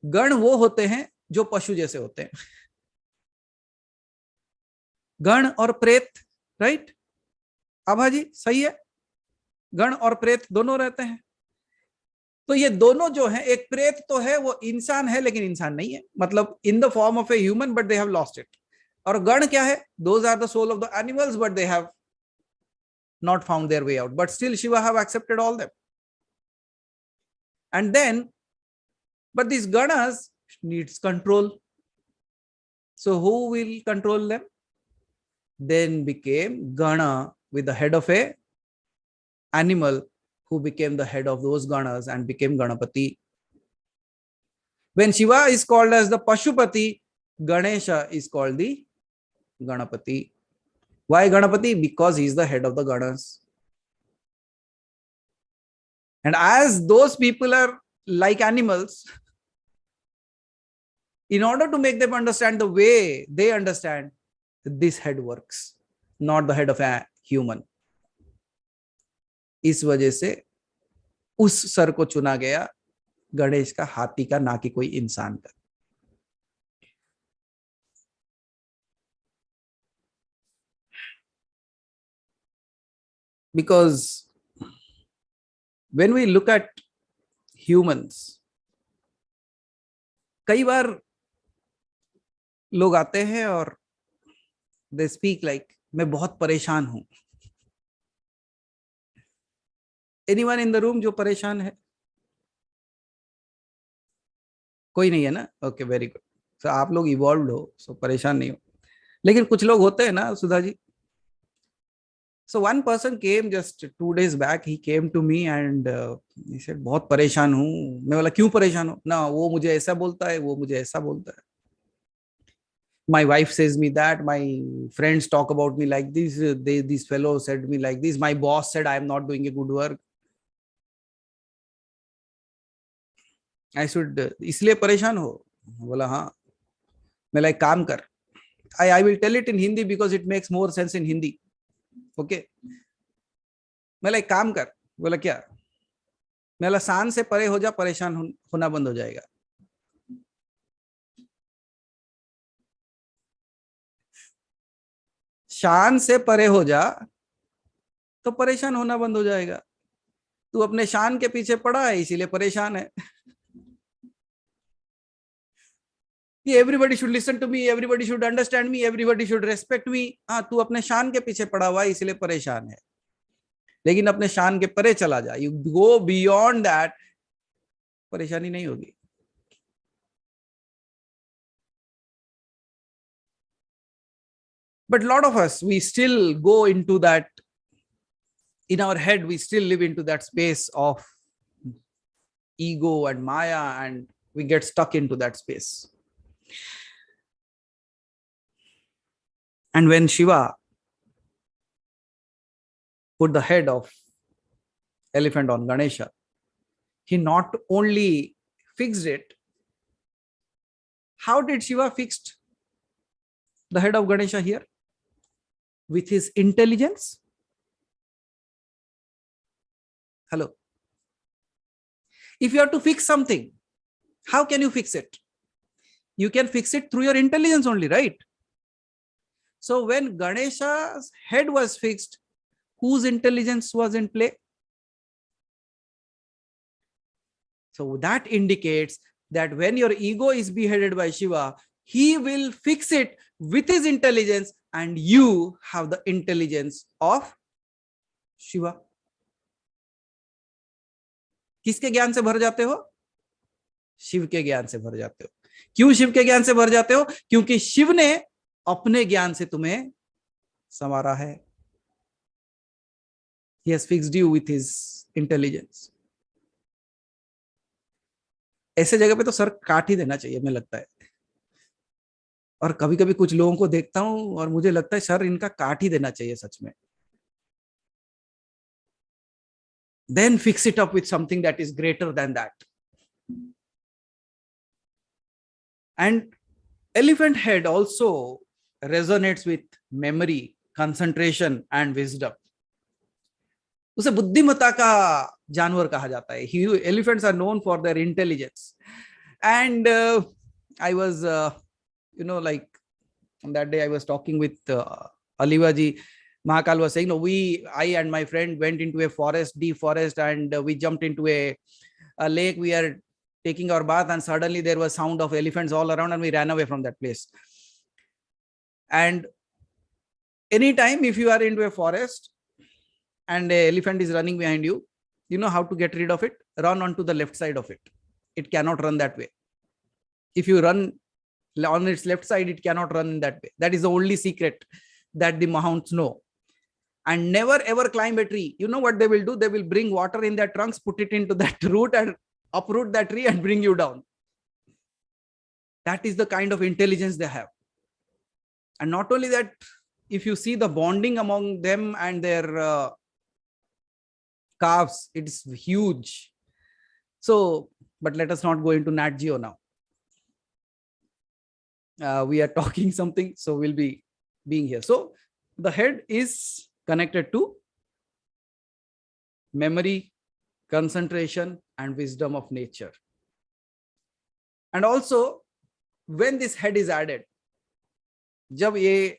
गण वो होते हैं जो पशु जैसे होते हैं. गण और प्रेत, राइट? आभा जी सही है. गण और प्रेत दोनों रहते हैं. तो ये दोनों जो हैं, एक प्रेत तो है, वो इंसान है लेकिन इंसान नहीं है, मतलब in the form of a human but they have lost it. और गण क्या है? Those are the soul of the animals but they have not found their way out, but still Shiva have accepted all them. And then, but these ganas needs control. So who will control them? Then became Gana with the head of a animal, who became the head of those ganas and became Ganapati. When Shiva is called as the Pashupati, Ganesha is called the Ganapati. Why Ganapati? Because he is the head of the ganas. And as those people are like animals, in order to make them understand the way they understand, this head works, not the head of a human. इस वजह से उस sir को चुना गया, गणेश का, हाथी का, ना कि कोई इंसान का. Because when we look at humans, कई बार लोग आते हैं और they speak like मैं बहुत परेशान हूं. Anyone in the room जो परेशान है? कोई नहीं है ना? Okay, very good. सो आप लोग इवॉल्व्ड हो, सो परेशान नहीं हो. लेकिन कुछ लोग होते हैं ना Sudha ji. So one person came just 2 days back. He came to me and he said, बहुत परेशान हूँ. मैं बोला क्यों परेशान हो? ना वो मुझे ऐसा बोलता है, वो मुझे ऐसा बोलता है. My wife says me that. My friends talk about me like this. This fellow said me like this. My boss said I am not doing a good work. I should इसलिए परेशान हो? बोला हाँ. मैं like काम कर. I will tell it in Hindi because it makes more sense in Hindi. Okay. मैं like काम कर. बोला क्या? मैं बोला शान से परे हो जा, परेशान होना बंद हो जाएगा. शान से परे हो जा तो परेशान होना बंद हो जाएगा. तू अपने शान के पीछे पड़ा है इसीलिए परेशान है. Everybody should listen to me, everybody should understand me, everybody should respect me. हाँ, तू अपने शान के पीछे पड़ा हुआ है इसलिए परेशान है. लेकिन अपने शान के परे चला जा, you go beyond that, परेशानी नहीं होगी. But a lot of us, we still go into that, in our head, we still live into that space of ego and Maya, and we get stuck into that space. And when Shiva put the head of elephant on Ganesha, he not only fixed it. How did Shiva fix the head of Ganesha here? With his intelligence. Hello. If you have to fix something, how can you fix it? You can fix it through your intelligence only, right? So when Ganesha's head was fixed, whose intelligence was in play? So that indicates that when your ego is beheaded by Shiva, he will fix it with his intelligence, and you have the intelligence of Shiva. किसके ज्ञान से भर जाते हो? शिव के ज्ञान से भर जाते हो. क्यों शिव के ज्ञान से भर जाते हो? क्योंकि शिव ने अपने ज्ञान से तुम्हें संवारा है. He has fixed you with his intelligence. ऐसे जगह पे तो सर काट ही देना चाहिए, मुझे लगता है. और कभी कभी कुछ लोगों को देखता हूं और मुझे लगता है सर इनका काट ही देना चाहिए सच में. Then fix it up with something that is greater than that. And elephant head also resonates with memory, concentration and wisdom. उसे बुद्धिमत्ता का जानवर कहा जाता है. Elephants are known for their intelligence. And I was, like on that day I was talking with Aliva ji. Mahakal was saying, no, I and my friend went into a forest, deep forest, and we jumped into a lake. We are taking our bath, and suddenly there was sound of elephants all around, and we ran away from that place. And anytime if you are into a forest and an elephant is running behind you, you know how to get rid of it? Run onto the left side of it. It cannot run that way. If you run on its left side, it cannot run in that way. That is the only secret that the Mahounts know. And never ever climb a tree. You know what they will do? They will bring water in their trunks, put it into that root and uproot that tree and bring you down. That is the kind of intelligence they have. And not only that, if you see the bonding among them and their calves, it's huge. So, but let us not go into Nat Geo now. We are talking something, so we'll be being here. So the head is connected to memory, concentration and wisdom of nature. And also when this head is added, जब ये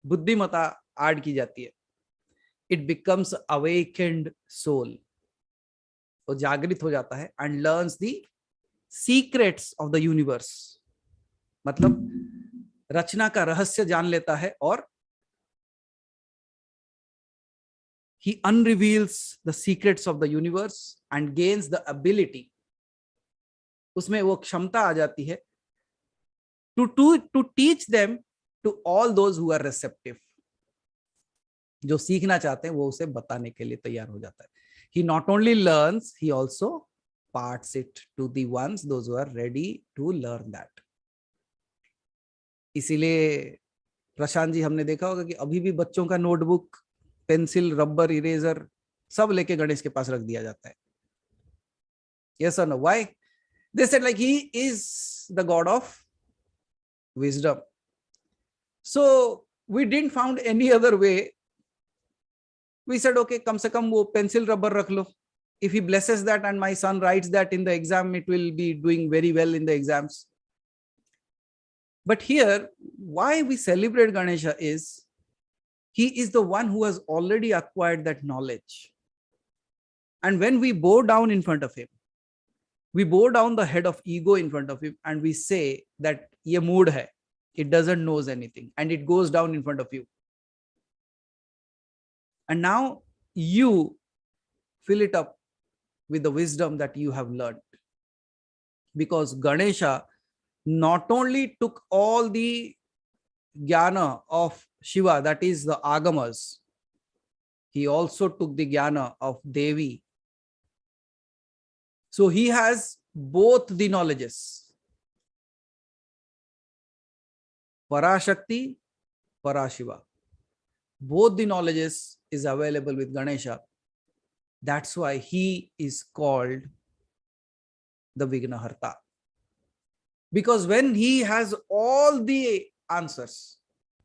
बुद्धिमत्ता add की जाती है, it becomes awakened soul. वो जागृत हो जाता है and learns the secrets of the universe. मतलब रचना का रहस्य जान लेता है और he unreveals the secrets of the universe and gains the ability. उसमें वो क्षमता आ जाती है to teach them to all those who are receptive. जो सीखना चाहते हैं वो उसे बताने के लिए तैयार हो जाता है. He not only learns, he also parts it to the ones, those who are ready to learn that. इसीलिए प्रशांत जी, हमने देखा होगा कि अभी भी बच्चों का नोटबुक, पेंसिल, रबर, इरेजर सब लेके गणेश के पास रख दिया जाता है. Yes or no? Why? They said like he is the god of wisdom. So we didn't found any other way. We said, okay, कम से कम वो पेंसिल रबर रख लो. If he blesses that and my son writes that in the exam, it will be doing very well in the exams. But here, why we celebrate Ganesha is, he is the one who has already acquired that knowledge. And when we bow down in front of him, we bow down the head of ego in front of him and we say that ye mood hai, it doesn't knows anything, and it goes down in front of you. And now you fill it up with the wisdom that you have learned. Because Ganesha not only took all the jnana of Shiva, that is the agamas, he also took the jnana of Devi. So he has both the knowledges. Parashakti, Parashiva. Both the knowledges is available with Ganesha. That's why he is called the Vignaharta. Because when he has all the answers,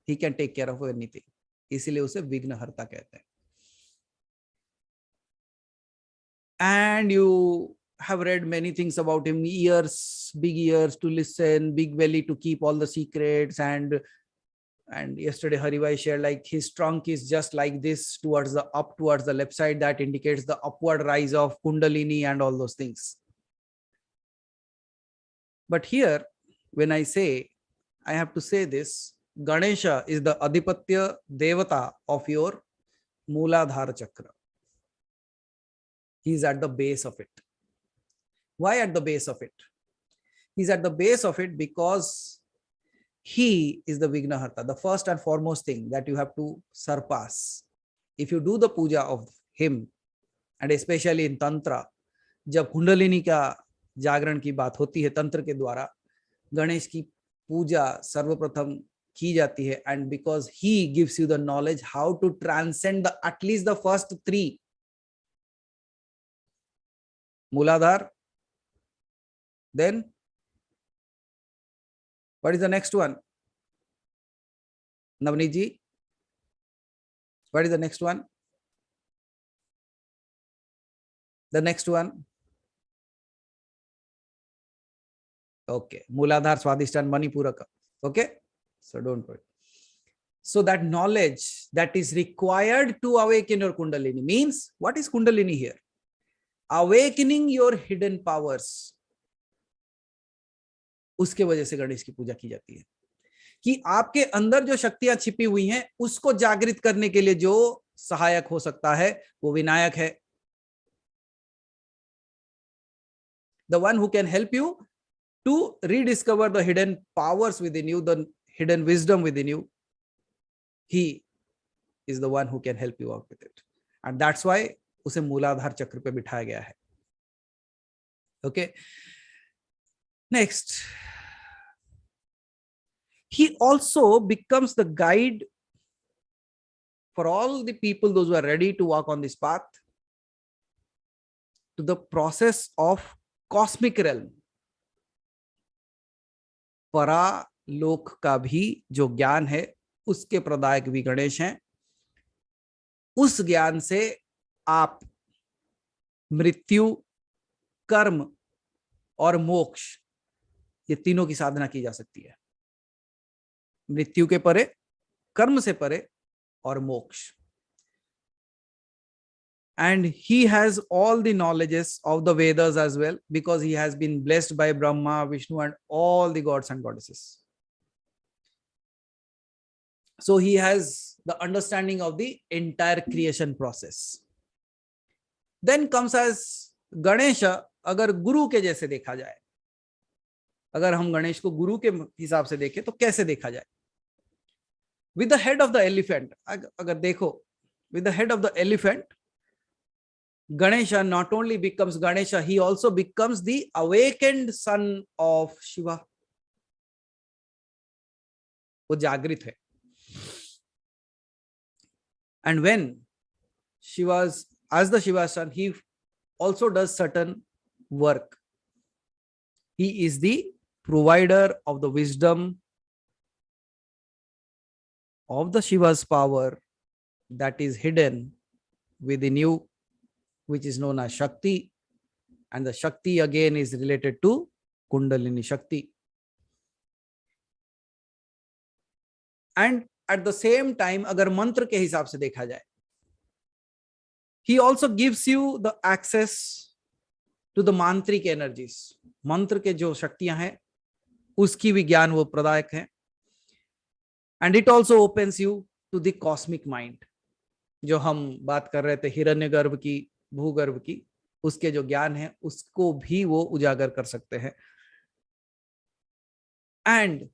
he can take care of anything. इसीलिए उसे विघ्नहर्ता कहते हैं. And you have read many things about him. Ears, big ears to listen, big belly to keep all the secrets, and yesterday Haribhai shared like his trunk is just like this towards the left side. That indicates the upward rise of Kundalini and all those things. But here, when I say, I have to say this, Ganesha is the Adipatya Devata of your Mooladhara Chakra. He is at the base of it. Why at the base of it? He's at the base of it because he is the Vignaharta, the first and foremost thing that you have to surpass. If you do the puja of him, and especially in Tantra, जब कुंडलिनी का जागरण की बात होती है तंत्र के द्वारा, गणेश की पूजा सर्वप्रथम की जाती है. And because he gives you the knowledge how to transcend at least the first three. Mooladhar. Then what is the next one? Navneet ji, what is the next one? The next one. Okay. Mooladhar, Swadhisthana, Manipuraka. Okay. So don't worry. So that knowledge that is required to awaken your Kundalini means, what is Kundalini here? Awakening your hidden powers. उसके वजह से गणेश की पूजा की जाती है कि आपके अंदर जो शक्तियां छिपी हुई हैं उसको जागृत करने के लिए जो सहायक हो सकता है वो विनायक है. The one who can help you to rediscover the hidden powers within you, the hidden wisdom within you. He is the one who can help you out with it. And that's why उसे मूलाधार चक्र पे बिठाया गया है. Okay. Next. He also becomes the guide for all the people, those who are ready to walk on this path, to the process of cosmic realm. परालोक का भी जो ज्ञान है उसके प्रदायक भी गणेश हैं. उस ज्ञान से आप मृत्यु, कर्म और मोक्ष, ये तीनों की साधना की जा सकती है. मृत्यु के परे, कर्म से परे और मोक्ष. and he has all the knowledges of the Vedas as well, because he has been blessed by Brahma, Vishnu, and all the gods and goddesses. So he has the understanding of the entire creation process. Then comes as Ganesha. अगर गुरु के जैसे देखा जाए, अगर हम गणेश को गुरु के हिसाब से देखें तो कैसे देखा जाए? With the head of the elephant. अगर देखो, with the head of the elephant, Ganesha not only becomes Ganesha, he also becomes the awakened son of Shiva. वो जागृत है. And when Shiva's, as the Shiva's son, he also does certain work. He is the provider of the wisdom of the Shiva's power that is hidden within you, which is known as Shakti. And the Shakti again is related to Kundalini Shakti. And at the same time, अगर मंत्र के हिसाब से देखा जाए, he also gives you the access to the mantric energies. मंत्र के जो शक्तियां हैं उसकी भी ज्ञान वो प्रदायक है. And it also opens you to the cosmic mind. जो हम बात कर रहे थे हिरण्यगर्भ की, भूगर्भ की, उसके जो ज्ञान है उसको भी वो उजागर कर सकते हैं. And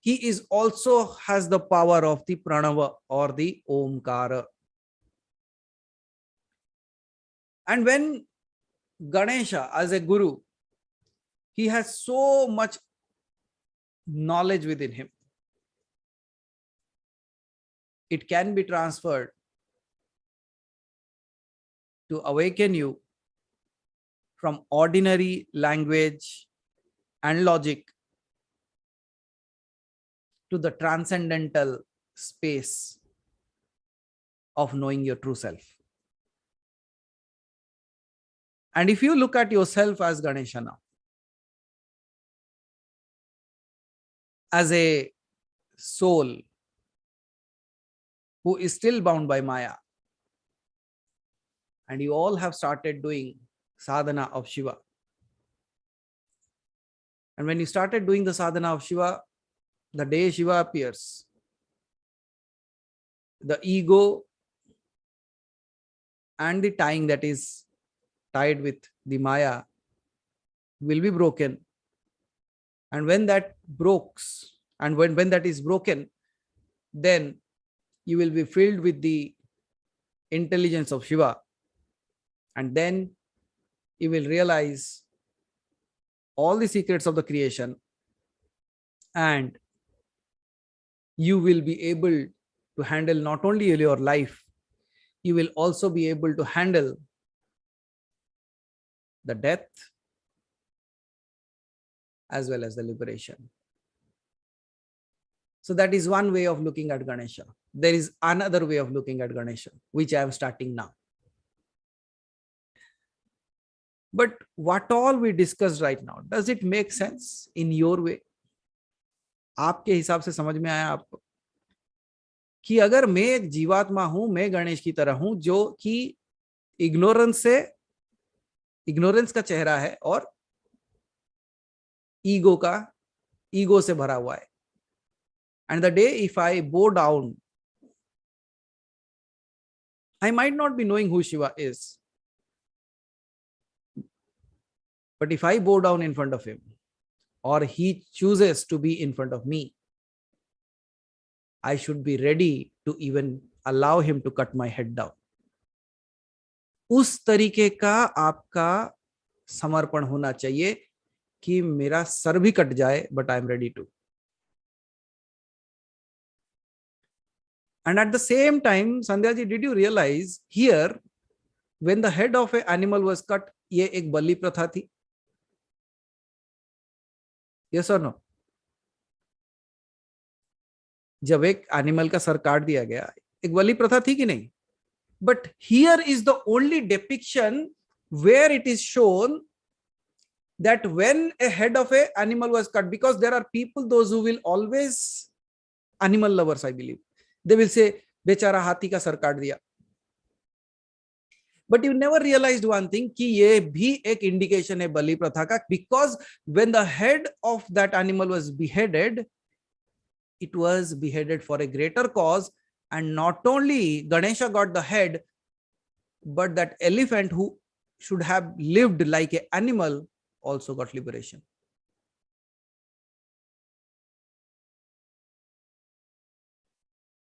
he is also has the power of the pranava or the omkara. And when Ganesha as a guru, he has so much knowledge within him, it can be transferred to awaken you from ordinary language and logic to the transcendental space of knowing your true self. And if you look at yourself as Ganesha now, as a soul who is still bound by Maya, and you all have started doing sadhana of Shiva. And when you started doing the sadhana of Shiva, the day Shiva appears, the ego and the tying that is tied with the Maya will be broken. And when that breaks, and when that is broken, then you will be filled with the intelligence of Shiva. And then you will realize all the secrets of the creation, and you will be able to handle not only your life, you will also be able to handle the death as well as the liberation. So that is one way of looking at Ganesha. There is another way of looking at Ganesha, which I am starting now. But what all we discussed right now, does it make sense in your way? आपके हिसाब से समझ में आया आपको कि अगर मैं एक जीवात्मा हूं, मैं गणेश की तरह हूं, जो कि इग्नोरेंस का चेहरा है और ईगो से भरा हुआ है. And the day if I bow down, I might not be knowing who Shiva is. But if I bow down in front of him, or he chooses to be in front of me, I should be ready to even allow him to cut my head down. उस तरीके का आपका समर्पण होना चाहिए कि मेरा sir भी कट जाए, but I am ready to. And at the same time, Sandhya ji, did you realize here, when the head of an animal was cut, ये एक बलि प्रथा थी? Yes or no? जब एक एनिमल का सर काट दिया गया, एक बलि प्रथा थी कि नहीं? But here is the only depiction where it is shown that when a head of an animal was cut, because there are people, those who will always, animal lovers, I believe, they will say, बेचारा हाथी का sir काट दिया. But you never realized one thing कि ये भी एक indication है बलि प्रथा का, because when the head of that animal was beheaded, it was beheaded for a greater cause, and not only Ganesha got the head, but that elephant who should have lived like an animal also got liberation.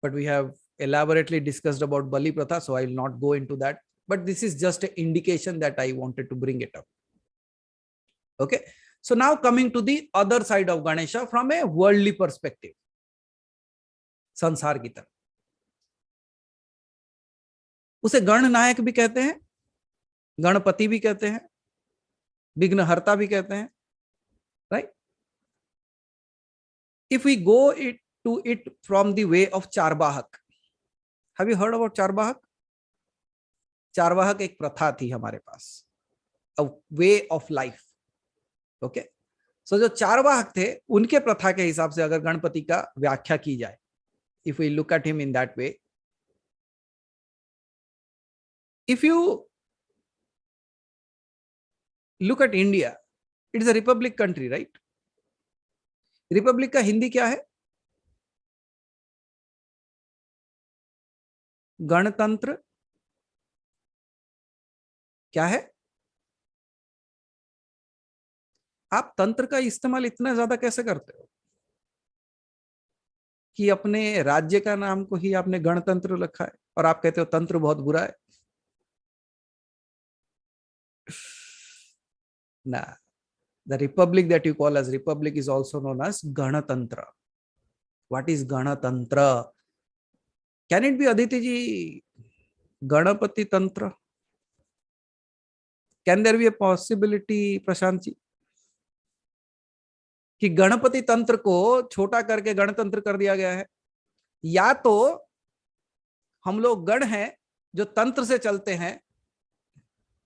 But we have elaborately discussed about Bali Pratha, so I will not go into that. But this is just an indication that I wanted to bring it up. Okay. So now coming to the other side of Ganesha from a worldly perspective. संसार की तरफ उसे गणनायक भी कहते हैं, गणपति भी कहते हैं, विघ्नहर्ता भी कहते हैं, right? If we go to it from the way of Charvahak, have you heard about Charvahak? चारवाहक एक प्रथा थी हमारे पास, a way of life. Okay, so जो चारवाहक थे उनके प्रथा के हिसाब से अगर गणपति का व्याख्या की जाए, if we look at him in that way, if you look at India, it is a republic country, right? Republic का हिंदी क्या है? गणतंत्र क्या है? आप तंत्र का इस्तेमाल इतना ज्यादा कैसे करते हो कि अपने राज्य का नाम को ही आपने गणतंत्र रखा है और आप कहते हो तंत्र बहुत बुरा है? ना, the republic that you call as republic is also known as Ganatantra. What is Ganatantra? Can it be, Aditi ji, Ganapati Tantra? Can there be a possibility, Prashant ji, कि गणपति तंत्र को छोटा करके गणतंत्र कर दिया गया है? या तो हम लोग गण हैं जो तंत्र से चलते हैं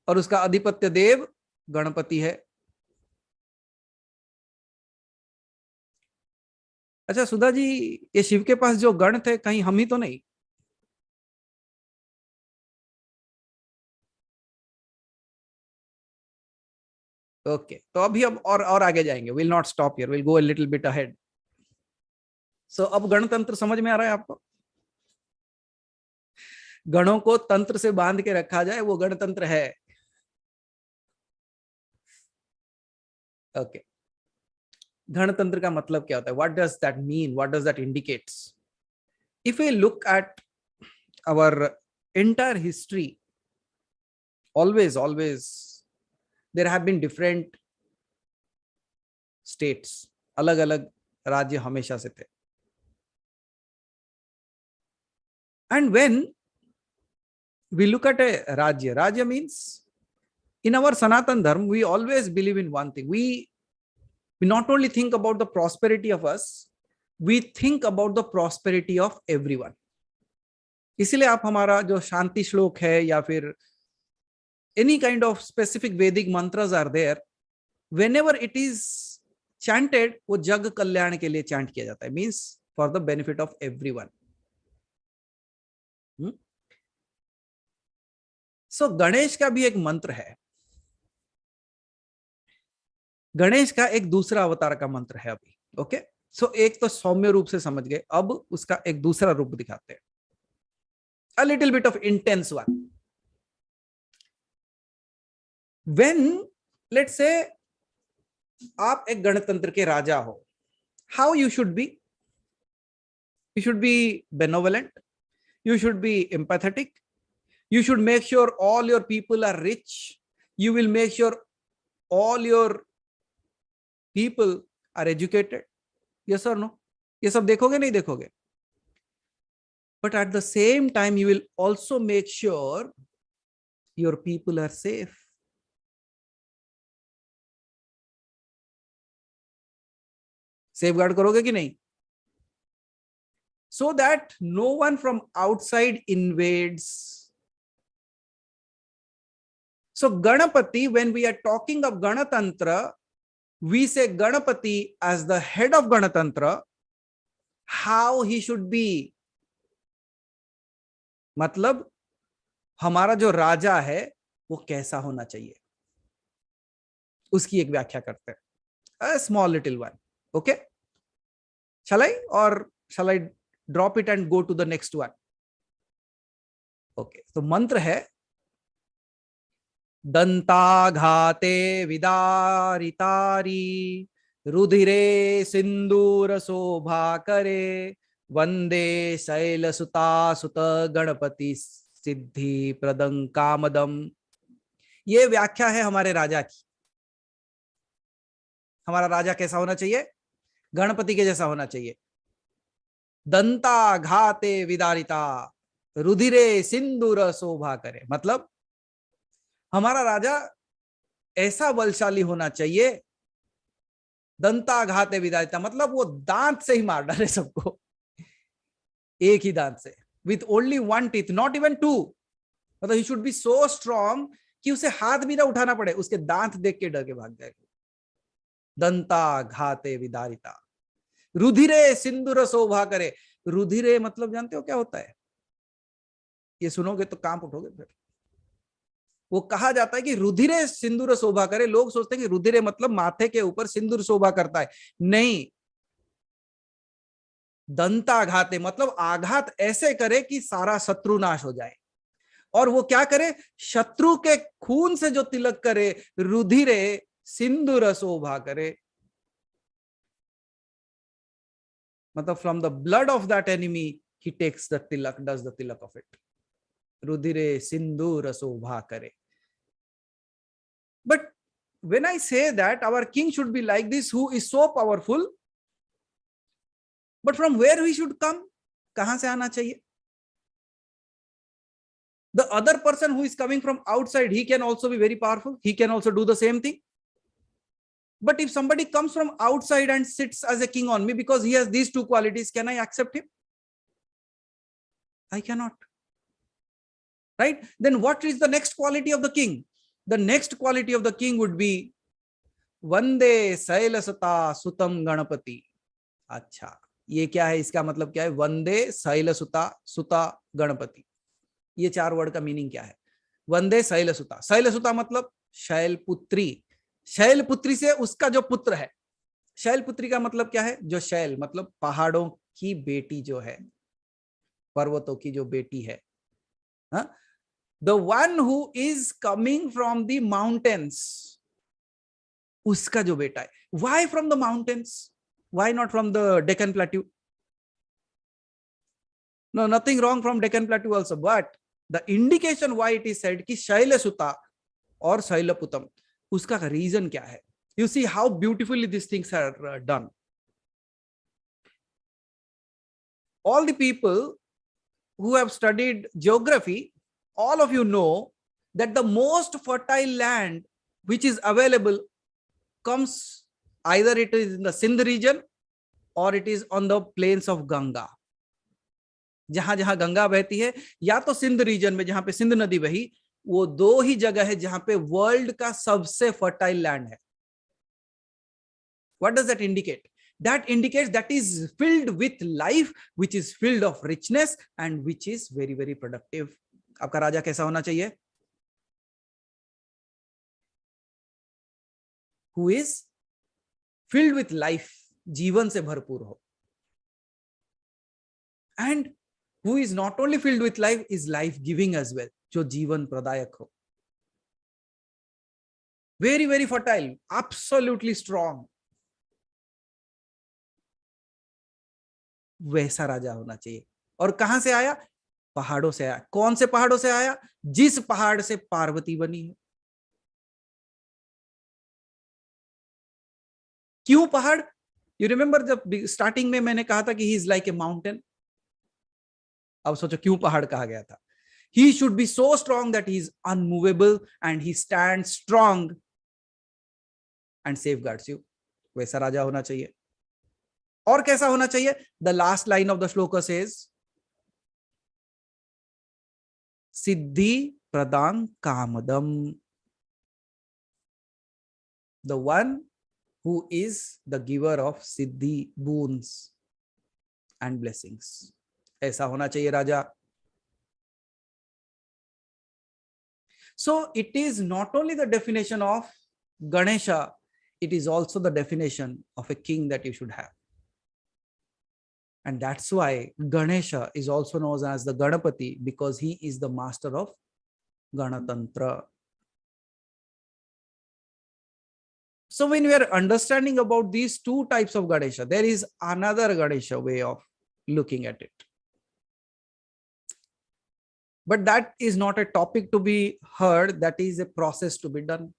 और उसका अधिपत्य देव गणपति है। अच्छा सुधा जी, ये शिव के पास जो गण थे कहीं हम ही तो नहीं? ओके, तो अभी अब और आगे जाएंगे, will not stop here, will go a little bit ahead. So अब गणतंत्र समझ में आ रहा है आपको? गणों को तंत्र से बांध के रखा जाए, वो गणतंत्र है। ओके, गणतंत्र का मतलब क्या होता है? What does that mean? What does that indicates? If we look at our entire history, always there have been different states, अलग अलग राज्य हमेशा से थे। And when we look at a rajya means, in our Sanatan Dharma, we always believe in one thing. We not only think about the prosperity of us, we think about the prosperity of everyone. इसलिए आप हमारा जो शांति श्लोक है या फिर any kind of specific Vedic mantras are there, whenever it is chanted, वो जग कल्याण के लिए chant किया जाता है, means for the benefit of everyone. So Ganesh का भी एक मंत्र है। गणेश का एक दूसरा अवतार का मंत्र है अभी। ओके, सो एक तो सौम्य रूप से समझ गए, अब उसका एक दूसरा रूप दिखाते हैं, a little bit of intense one. When, let's say, आप एक गणतंत्र के राजा हो, how you should be? You should be benevolent, you should be empathetic, you should make sure all your people are rich, you will make sure all your people are educated. Yes or no? ये सब देखोगे नहीं देखोगे? But at the same time you will also make sure your people are safe. Safeguard करोगे कि नहीं? So that no one from outside invades. So Ganapati, when we are talking of Ganatantra, we say Ganapati as the head of Ganatantra, how he should be. मतलब हमारा जो राजा है वो कैसा होना चाहिए, उसकी एक व्याख्या करते हैं, small little one. Okay, shall I drop it and go to the next one? Okay, तो मंत्र है दंताघाते विदारितारी रुधिरे सिंदूर शोभा करे वंदे शैलसुता सुत गणपति सिद्धि प्रदं कामदम. ये व्याख्या है हमारे राजा की. हमारा राजा कैसा होना चाहिए? गणपति के जैसा होना चाहिए. दंता घाते विदारिता रुधिरे सिंदूर शोभा करे, मतलब हमारा राजा ऐसा बलशाली होना चाहिए. दंता घाते विदारिता मतलब वो दांत से ही मार डाले सबको, एक ही दांत से, with only one teeth, not even two. मतलब he should be so strong कि उसे हाथ भी ना उठाना पड़े, उसके दांत देख के डर के भाग जाए. दंता घाते विदारिता रुधिरे सिंदूर शोभा करे. रुधिरे मतलब जानते हो क्या होता है? ये सुनोगे तो कांप उठोगे. फिर वो कहा जाता है कि रुधिरे सिंदूर शोभा करे. लोग सोचते हैं कि रुधिरे मतलब माथे के ऊपर सिंदूर शोभा करता है. नहीं, दंताघाते मतलब आघात ऐसे करे कि सारा शत्रु नाश हो जाए. और वो क्या करे? शत्रु के खून से जो तिलक करे, रुधिरे सिंदूर शोभा करे. मतलब from the blood of that enemy he takes the tilak, does the tilak of it. रुधिरे सिंदूर शोभा करे. But when I say that our king should be like this, who is so powerful, but from where he should come? कहां से आना चाहिए? The other person who is coming from outside, he can also be very powerful. He can also do the same thing. But if somebody comes from outside and sits as a king on me because he has these two qualities, can I accept him? I cannot. Right? Then what is the next quality of the king? The next quality of the king would be वंदे शैलसुता सुतम गणपति. अच्छा, ये क्या है? इसका मतलब क्या है? वंदे शैलसुता सुता गणपति. ये चार वर्ड का मीनिंग क्या है? वंदे शैलसुता. शैलसुता मतलब शैलपुत्री. शैलपुत्री से उसका जो पुत्र है. शैलपुत्री का मतलब क्या है? जो शैल मतलब पहाड़ों की बेटी जो है, पर्वतों की जो बेटी है. हाँ, the one who is coming from the mountains, उसका जो बेटा है. Why from the mountains? Why not from the Deccan Plateau? No, nothing wrong from Deccan Plateau also, but the indication why it is said कि शैलसुता और शैलपुतम, उसका reason क्या है? You see how beautifully these things are done. All the people who have studied geography, all of you know that the most fertile land which is available comes either it is in the Sindh region or it is on the plains of Ganga. जहां जहां गंगा बहती है, या तो Sindh reason में जहां पे सिंध नदी बही, वो दो ही जगह है जहां पे वर्ल्ड का सबसे फर्टाइल लैंड है. What does that indicate? That indicates that is filled with life, which is filled of richness and which is very very productive. आपका राजा कैसा होना चाहिए? Who is filled with life, जीवन से भरपूर हो. And who is not only filled with life, is life giving as well, जो जीवन प्रदायक हो. Very very fertile, absolutely strong. वैसा राजा होना चाहिए. और कहां से आया? पहाड़ों से आया. कौन से पहाड़ों से आया? जिस पहाड़ से पार्वती बनी है. क्यों पहाड़? यू रिमेंबर जब स्टार्टिंग में मैंने कहा था कि he is like a mountain. अब सोचो क्यों पहाड़ कहा गया था? He should be so strong that he is unmovable and he stand strong and safeguards you. वैसा राजा होना चाहिए. और कैसा होना चाहिए? The last line of the shloka says सिद्धि प्रदान कामदम. The one who is the giver of siddhi, boons and blessings. ऐसा होना चाहिए राजा. So it is not only the definition of Ganesha, it is also the definition of a king that you should have. And that's why Ganesha is also known as the Ganapati, because he is the master of Ganatantra. So when we are understanding about these two types of Ganesha, there is another Ganesha way of looking at it. But that is not a topic to be heard, that is a process to be done.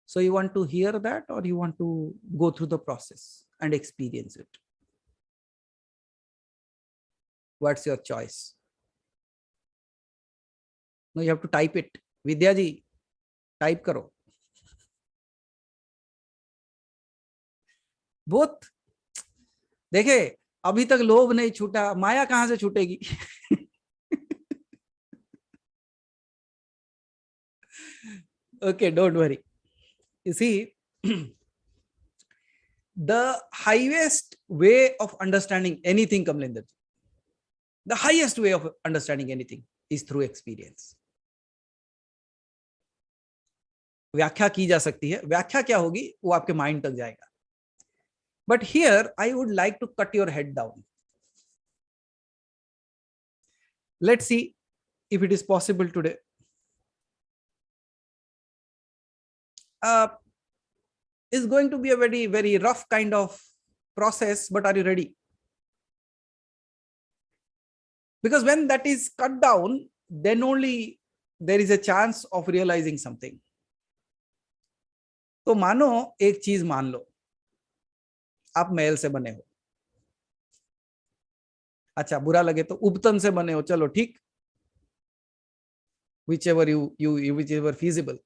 So you want to hear that, or you want to go through the process and experience it? What's your choice? No, you have to type it. Vidya ji, type karo. Both. देखे, अभी तक लोभ नहीं छूटा, माया कहां से छूटेगी? Okay, don't worry. You see, the highest way of understanding anything, Kamlinder, the highest way of understanding anything is through experience. व्याख्या की जा सकती है, व्याख्या क्या होगी वो आपके माइंड तक जाएगा. But here I would like to cut your head down. Let's see if it is possible today. It's going to be a very, very rough kind of process, but are you ready? Because when that is cut down, then only there is a chance of realizing something. तो मानो एक चीज मान लो, आप मैल से बने हो. अच्छा, बुरा लगे तो उपतन से बने हो, चलो ठीक, whichever whichever feasible.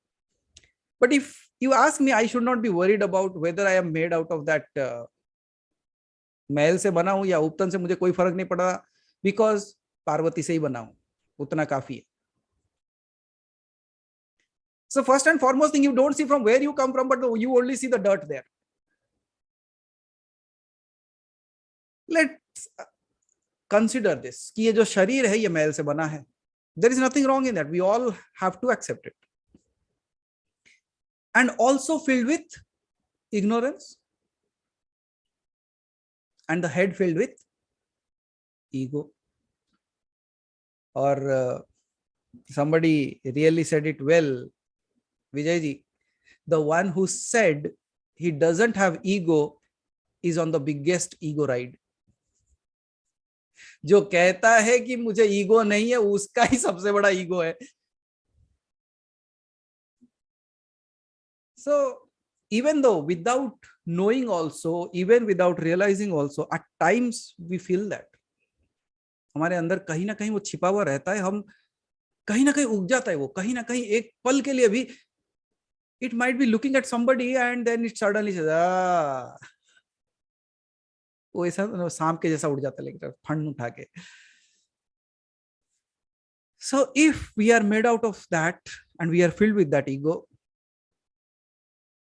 But if you ask me, I should not be worried about whether I am made out of that मैल से बना हूं या उपतन से, मुझे कोई फर्क नहीं पड़ रहा, because पार्वती से ही बना हूं, उतना काफी है. So first and foremost thing, you don't see from where you come from, but you only see the dirt there. Let's consider this, कि ये जो शरीर है ये मैल से बना है. There is nothing wrong in that. We all have to accept it. And also filled with ignorance. And the head filled with ego. Or somebody really said it well, Vijay ji, the one who said he doesn't have ego is on the biggest ego ride. जो कहता है कि मुझे ego नहीं है, उसका ही सबसे बड़ा ईगो है. So even though without knowing also, even without realizing also, at times we feel that हमारे अंदर कहीं ना कहीं वो छिपा हुआ रहता है, हम कहीं ना कहीं उग जाता है वो, कहीं ना कहीं एक पल के लिए भी. It might be looking at somebody and then it suddenly says, वो ऐसा सांप के जैसा उड़ जाता है, लेकिन फंड उठा के. So if we are made out of that and we are filled with that ego,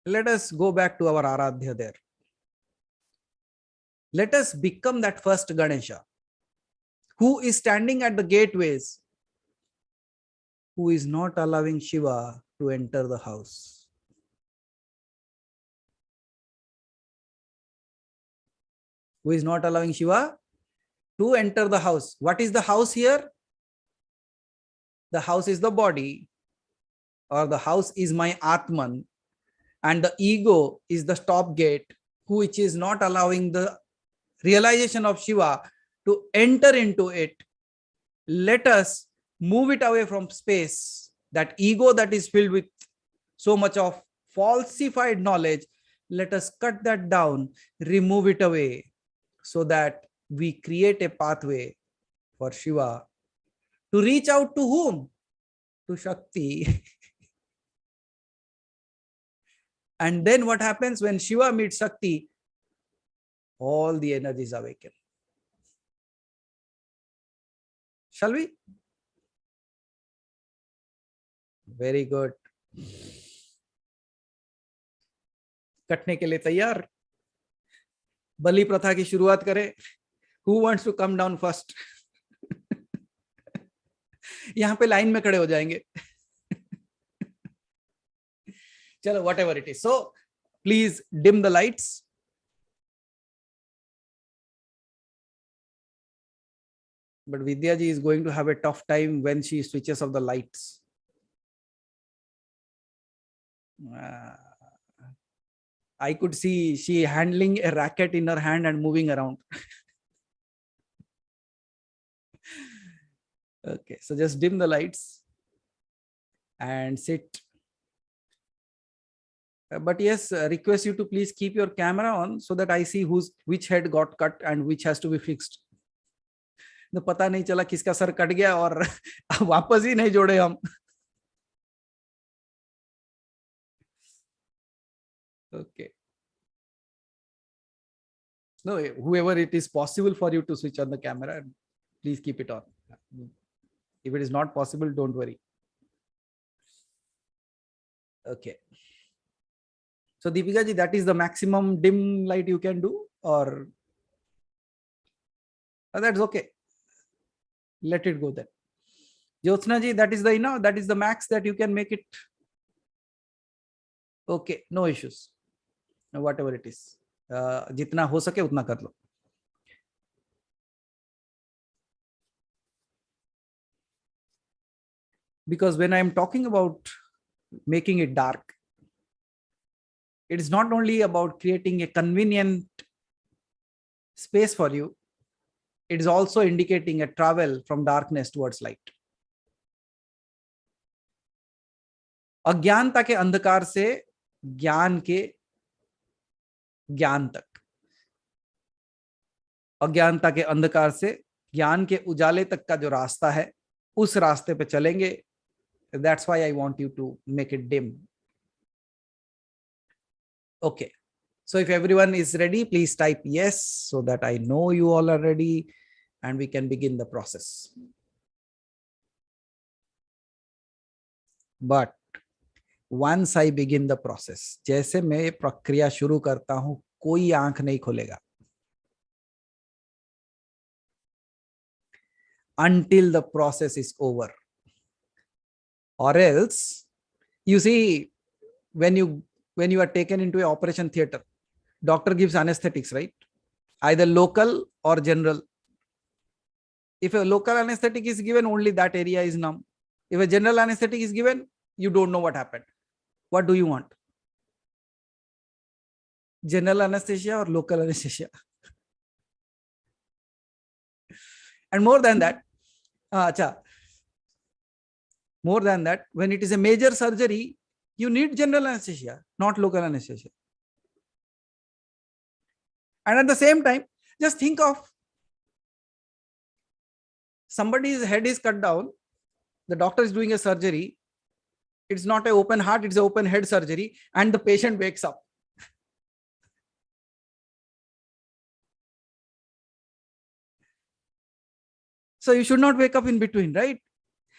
let us go back to our Aradhya there. Let us become that first Ganesha who is standing at the gateways, who is not allowing Shiva to enter the house. Who is not allowing Shiva to enter the house. What is the house here? The house is the body, or the house is my Atman, and the ego is the stop gate, which is not allowing the realization of Shiva to enter into it. Let us move it away from space. That ego that is filled with so much of falsified knowledge, let us cut that down, remove it away, so that we create a pathway for Shiva to reach out to whom? To Shakti. And then what happens when Shiva meets Shakti? All the energies awaken. Shall we? Very good. कटने के लिए तैयार? बलि प्रथा की शुरुआत करें. Who wants to come down first? यहाँ पे लाइन में खड़े हो जाएंगे. चलो, whatever it is. So please dim the lights. But Vidya ji is going to have a tough time when she switches off the lights. I could see she handling a racket in her hand and moving around. Okay, so just dim the lights and sit. But yes, request you to please keep your camera on so that I see which head got cut and which has to be fixed. तो पता नहीं चला किसका sir cut गया और वापस ही नहीं जोड़े हम. Okay. No, whoever it is possible for you to switch on the camera, please keep it on. If it is not possible, don't worry. Okay. So Deepika ji, that is the maximum dim light you can do, or that's okay. Let it go then. Jyotsna ji, that is the max that you can make it. Okay, no issues. Whatever it is. जितना हो सके उतना कर लो. Because when I am talking about making it dark, it is not only about creating a convenient space for you, it is also indicating a travel from darkness towards light. अज्ञानता के अंधकार से ज्ञान के ज्ञान तक, अज्ञानता के अंधकार से ज्ञान के उजाले तक का जो रास्ता है, उस रास्ते पे चलेंगे. That's why I want you to make it dim. Okay. So if everyone is ready, please type yes so that I know you all are ready and we can begin the process. But once I begin the process, जैसे मैं प्रक्रिया शुरू करता हूं, कोई आंख नहीं खोलेगा until the process is over. Or else, you see, when you are taken into an operation theater, doctor gives anesthetics, right? Either local or general. If a local anesthetic is given, only that area is numb. If a general anesthetic is given, you don't know what happened. What do you want? General anesthesia or local anesthesia? And more than that, when it is a major surgery, you need general anesthesia, not local anesthesia. And at the same time, just think of somebody's head is cut down, the doctor is doing a surgery, it's not an open heart, it's an open head surgery, and the patient wakes up. So you should not wake up in between, right?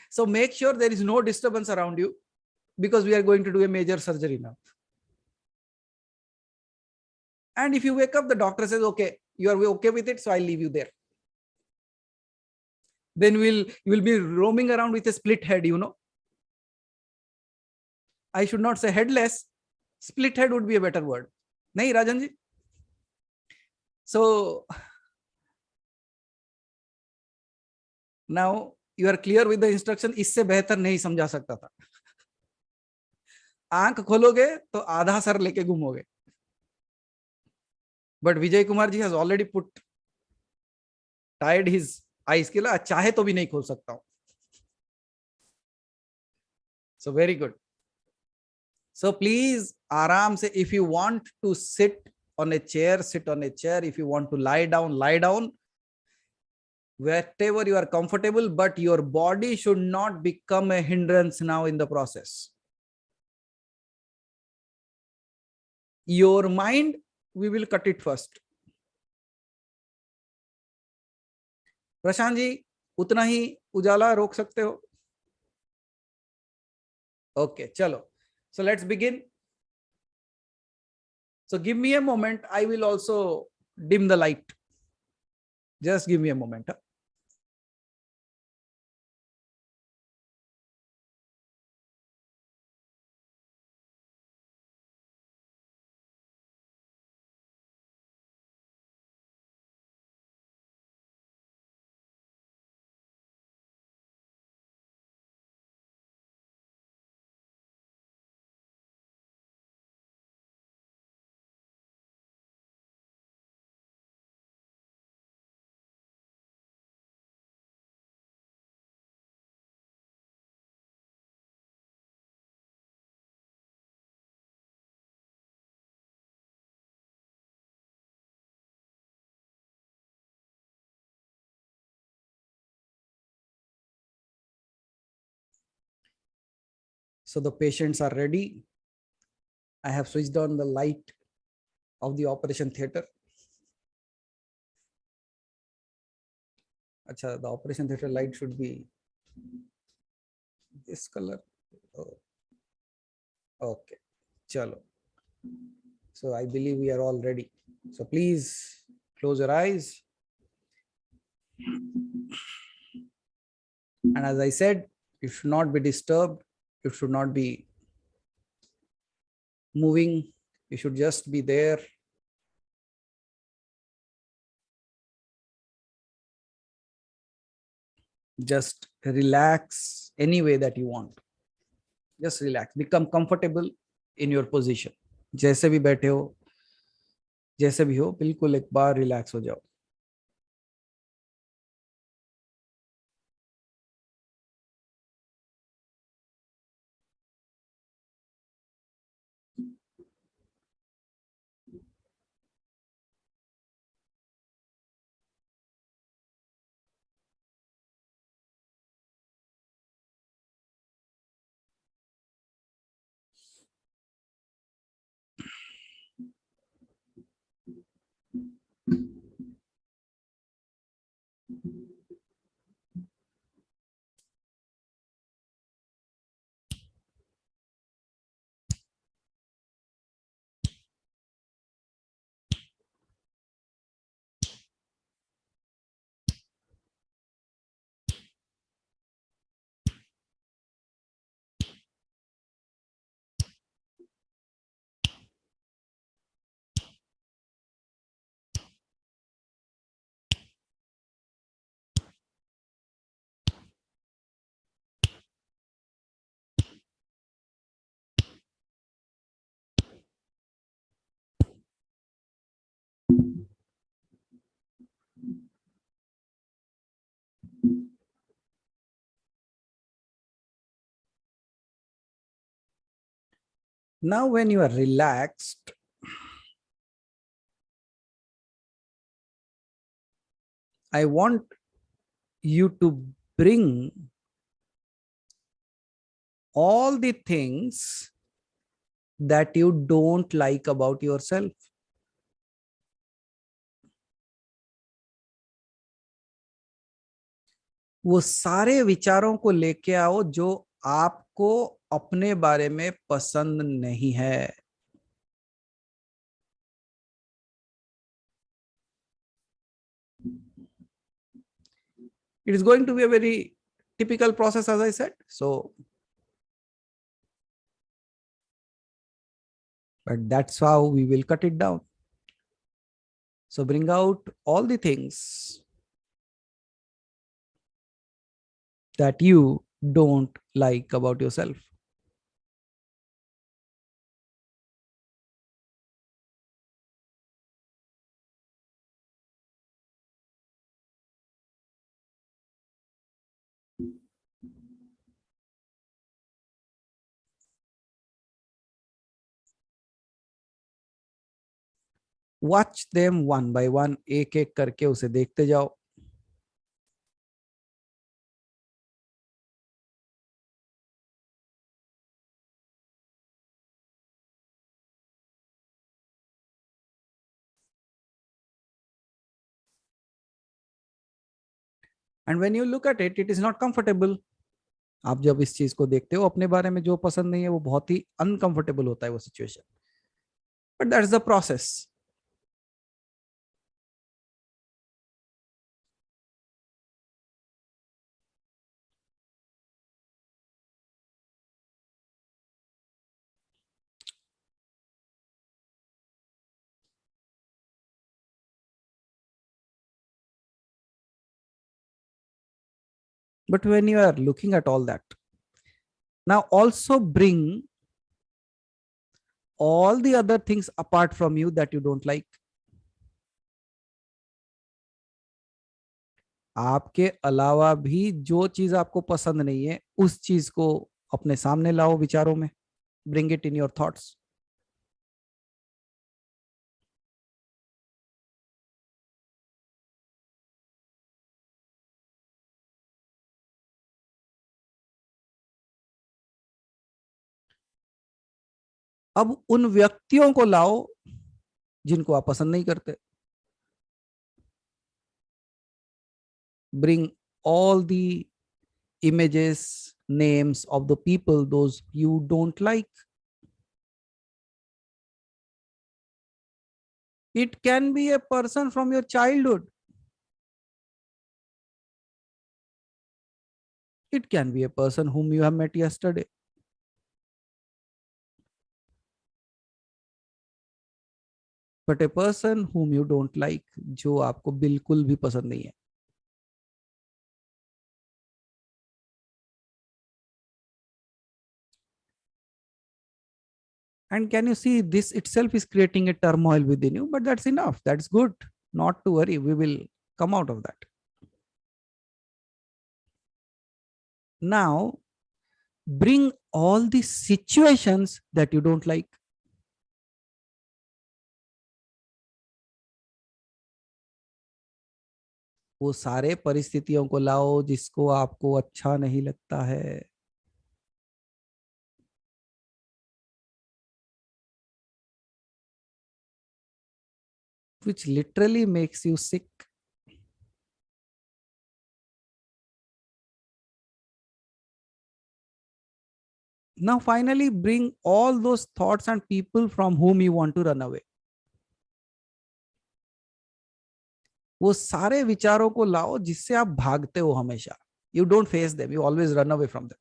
So make sure there is no disturbance around you, because we are going to do a major surgery now. And if you wake up, the doctor says, okay, you are okay with it, so I'll leave you there. Then you will be roaming around with a split head, you know. I should not say headless. Split head would be a better word. Nahi, Rajan ji? So now you are clear with the instruction. इससे बेहतर नहीं समझा सकता था. आंख खोलोगे तो आधा सर लेके घूमोगे. But Vijay Kumar ji has already tied his eyes के लिए चाहे तो भी नहीं खोल सकता हूं. So very good. So please आराम से, if you want to sit on a chair, sit on a chair. If you want to lie down, lie down. Wherever you are comfortable, but your body should not become a hindrance now in the process. Your mind, we will cut it first. Prashant ji, उतना ही उजाला रोक सकते हो? Okay, चलो. So let's begin. So give me a moment. I will also dim the light. Just give me a moment. So the patients are ready. I have switched on the light of the operation theater. Acha, the operation theater light should be this color. Oh, okay, chalo. So I believe we are all ready. So please close your eyes. And as I said, you should not be disturbed. You should not be moving. You should just be there. Just relax any way that you want. Just relax. Become comfortable in your position. जैसे भी बैठे हो, जैसे भी हो, बिल्कुल एक बार relax हो जाओ. Now, when you are relaxed, I want you to bring all the things that you don't like about yourself. वो सारे विचारों को लेके आओ जो आपको अपने बारे में पसंद नहीं है. It is going to be a very typical process, as I said. So, but that's how we will cut it down. So bring out all the things that you don't like about yourself. Watch them one by one, एक एक करके उसे देखते जाओ. And when you look at it, it is not comfortable. आप जब इस चीज को देखते हो, अपने बारे में जो पसंद नहीं है, वो बहुत ही अनकंफर्टेबल होता है वो situation. But that's the process. But when you are looking at all that, now also bring all the other things apart from you that you don't like. आपके अलावा भी जो चीज आपको पसंद नहीं है, उस चीज को अपने सामने लाओ विचारों में. Bring it in your thoughts. अब उन व्यक्तियों को लाओ जिनको आप पसंद नहीं करते. Bring all the images, names of the people those you don't like. It can be a person from your childhood. It can be a person whom you have met yesterday. But a person whom you don't like, जो आपको बिल्कुल भी पसंद नहीं है. And can you see, this itself is creating a turmoil within you, but that's enough. That's good. Not to worry. We will come out of that. Now, bring all the situations that you don't like. वो सारे परिस्थितियों को लाओ जिसको आपको अच्छा नहीं लगता है. Which literally makes you sick. Now, finally, bring all those thoughts and people from whom you want to run away. वो सारे विचारों को लाओ जिससे आप भागते हो हमेशा. You don't face them. You always run away from them.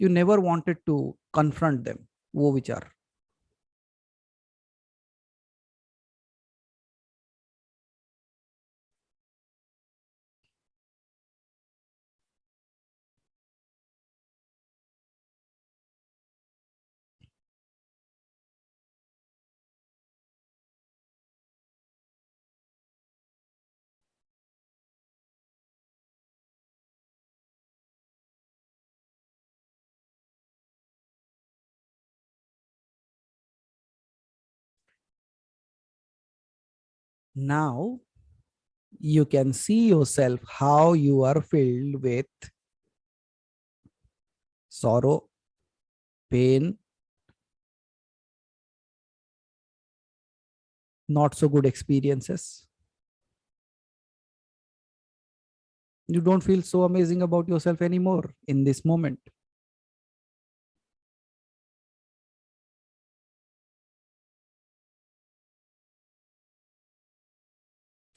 You never wanted to confront them. वो विचार. Now you can see yourself how you are filled with sorrow, pain, not so good experiences. You don't feel so amazing about yourself anymore in this moment.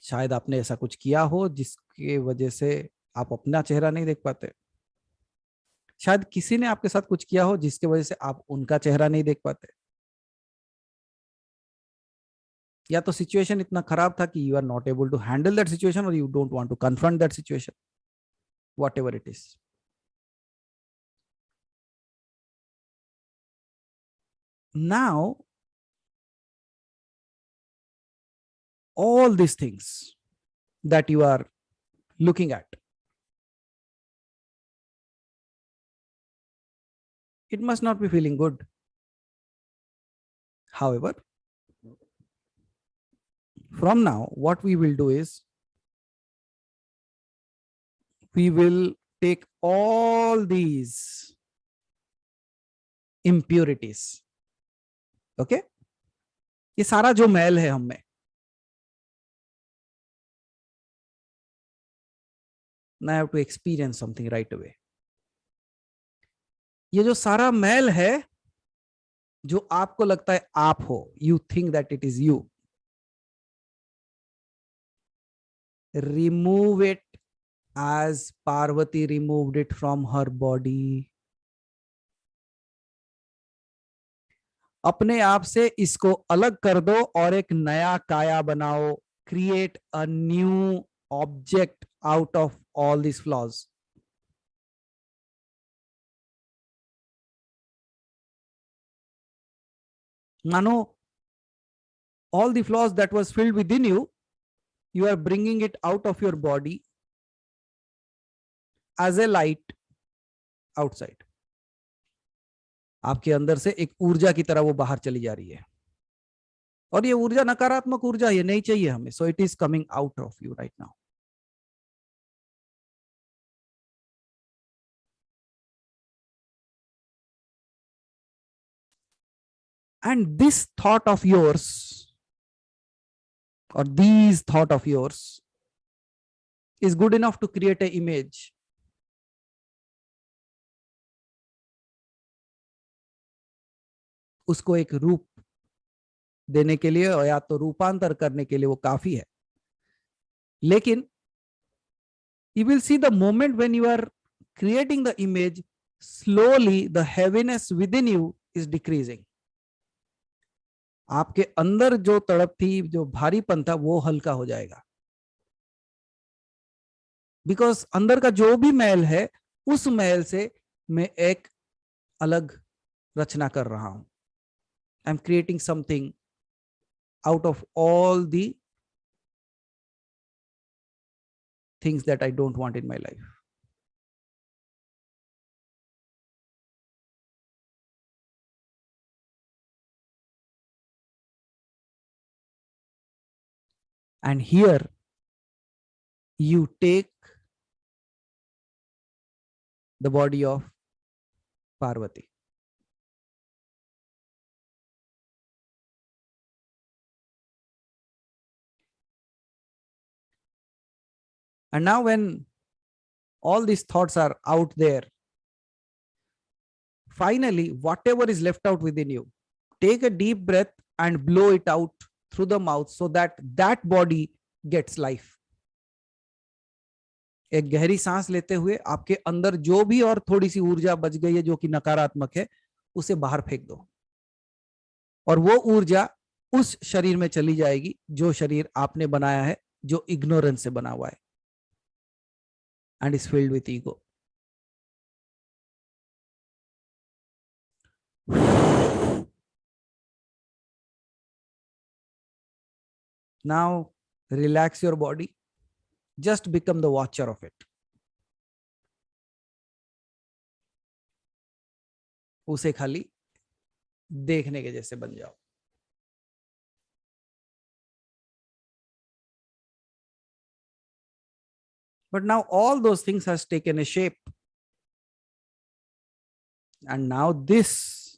शायद आपने ऐसा कुछ किया हो जिसके वजह से आप अपना चेहरा नहीं देख पाते. शायद किसी ने आपके साथ कुछ किया हो जिसके वजह से आप उनका चेहरा नहीं देख पाते. या तो सिचुएशन इतना खराब था कि you are not able to handle that situation और you don't want to confront that situation, whatever it is. Now all these things that you are looking at, it must not be feeling good. However, from now, what we will do is we will take all these impurities. Okay? ये सारा जो मैल है हम में, now I have to experience something right away. ये जो सारा मैल है जो आपको लगता है आप हो, you think that it is you, remove it as Parvati removed it from her body. अपने आप से इसको अलग कर दो और एक नया काया बनाओ. Create a new object out of all these flaws. Mano, all the flaws that was filled within you, you are bringing it out of your body as a light outside. आपके अंदर से एक ऊर्जा की तरह वो बाहर चली जा रही है और ये ऊर्जा नकारात्मक ऊर्जा, ये नहीं चाहिए हमें. So it is coming out of you right now. And this thought of yours, or these thought of yours, is good enough to create an image. उसको एक रूप देने के लिए और या तो रूपांतर करने के लिए वो काफी है. लेकिन you will see the moment when you are creating the image, slowly the heaviness within you is decreasing. आपके अंदर जो तड़प थी, जो भारीपन था, वो हल्का हो जाएगा. बिकॉज अंदर का जो भी मैल है, उस मैल से मैं एक अलग रचना कर रहा हूं. I am creating something out of all the things that I don't want in my life. And here you take the body of Parvati. And now when all these thoughts are out there, finally, whatever is left out within you, take a deep breath and blow it out through the mouth so that that body gets life. एक गहरी सांस लेते हुए आपके अंदर जो भी और थोड़ी सी ऊर्जा बच गई है जो कि नकारात्मक है, उसे बाहर फेंक दो. और वो ऊर्जा उस शरीर में चली जाएगी जो शरीर आपने बनाया है, जो इग्नोरेंस से बना हुआ है, and is filled with ego. Now relax your body. Just become the watcher of it. उसे खाली देखने के जैसे बन जाओ. But now all those things has taken a shape. And now this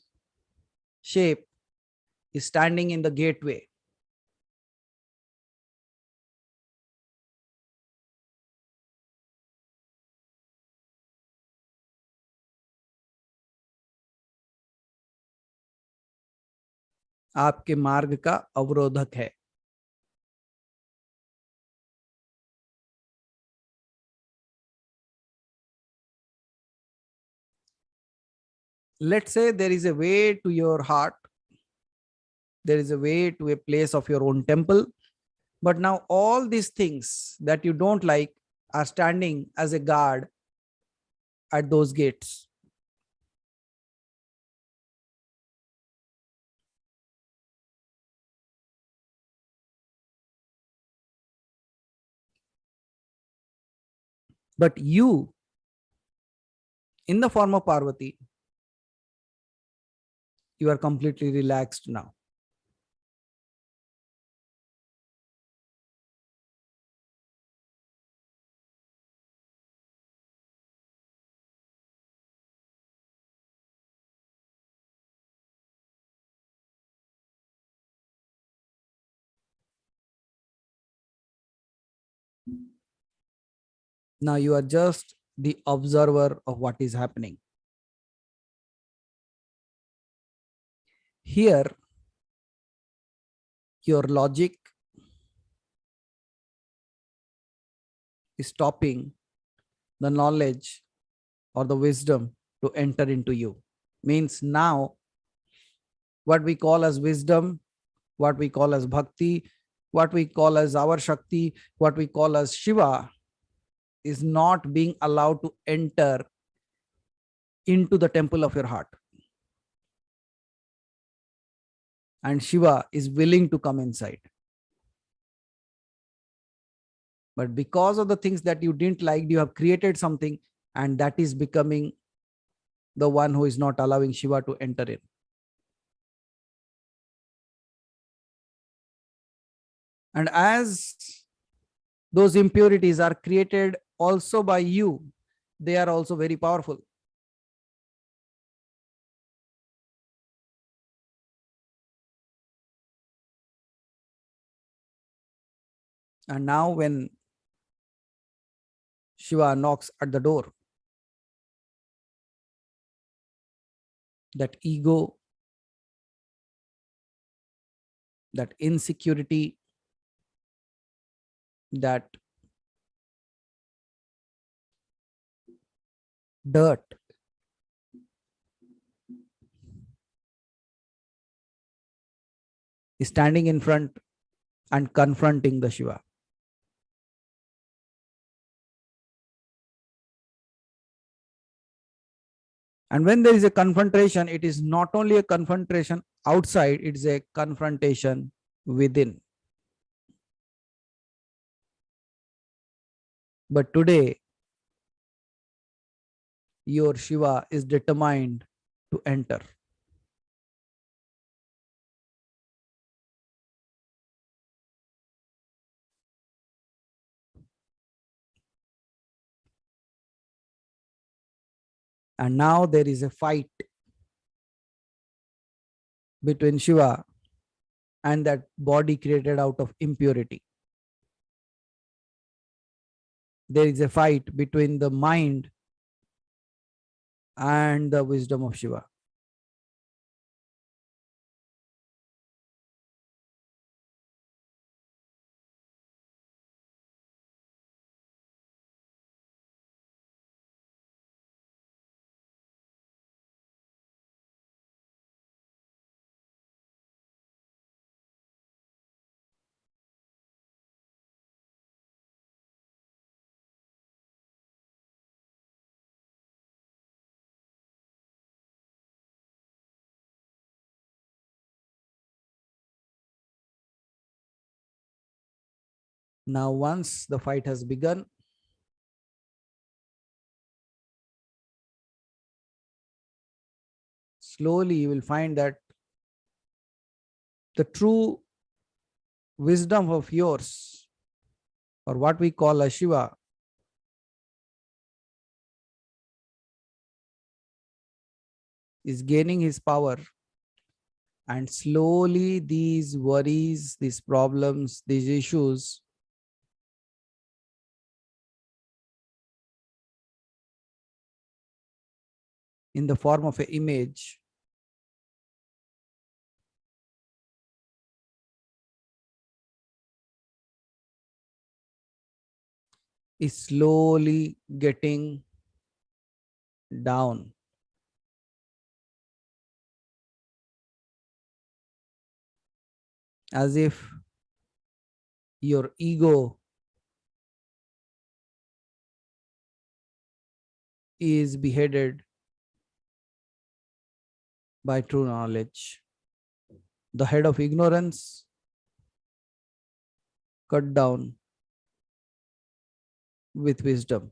shape is standing in the gateway. आपके मार्ग का अवरोधक है. Let's say there is a way to your heart. There is a way to a place of your own temple. But now all these things that you don't like are standing as a guard at those gates. But you, in the form of Parvati, you are completely relaxed now. Now you are just the observer of what is happening. Here, your logic is stopping the knowledge or the wisdom to enter into you. Means now, what we call as wisdom, what we call as bhakti, what we call as our Shakti, what we call as Shiva, is not being allowed to enter into the temple of your heart. And Shiva is willing to come inside. But because of the things that you didn't like, you have created something, and that is becoming the one who is not allowing Shiva to enter in. And as those impurities are created also by you, they are also very powerful. And now, when Shiva knocks at the door, that ego, that insecurity, that dirt is standing in front and confronting the Shiva. And when there is a confrontation, it is not only a confrontation outside, it is a confrontation within. But today, your Shiva is determined to enter. And now there is a fight between Shiva and that body created out of impurity. There is a fight between the mind and the wisdom of Shiva. Now, once the fight has begun, slowly you will find that the true wisdom of yours, or what we call a Shiva, is gaining his power. And slowly these worries, these problems, these issues in the form of an image is slowly getting down. As if your ego is beheaded by true knowledge. The head of ignorance cut down with wisdom.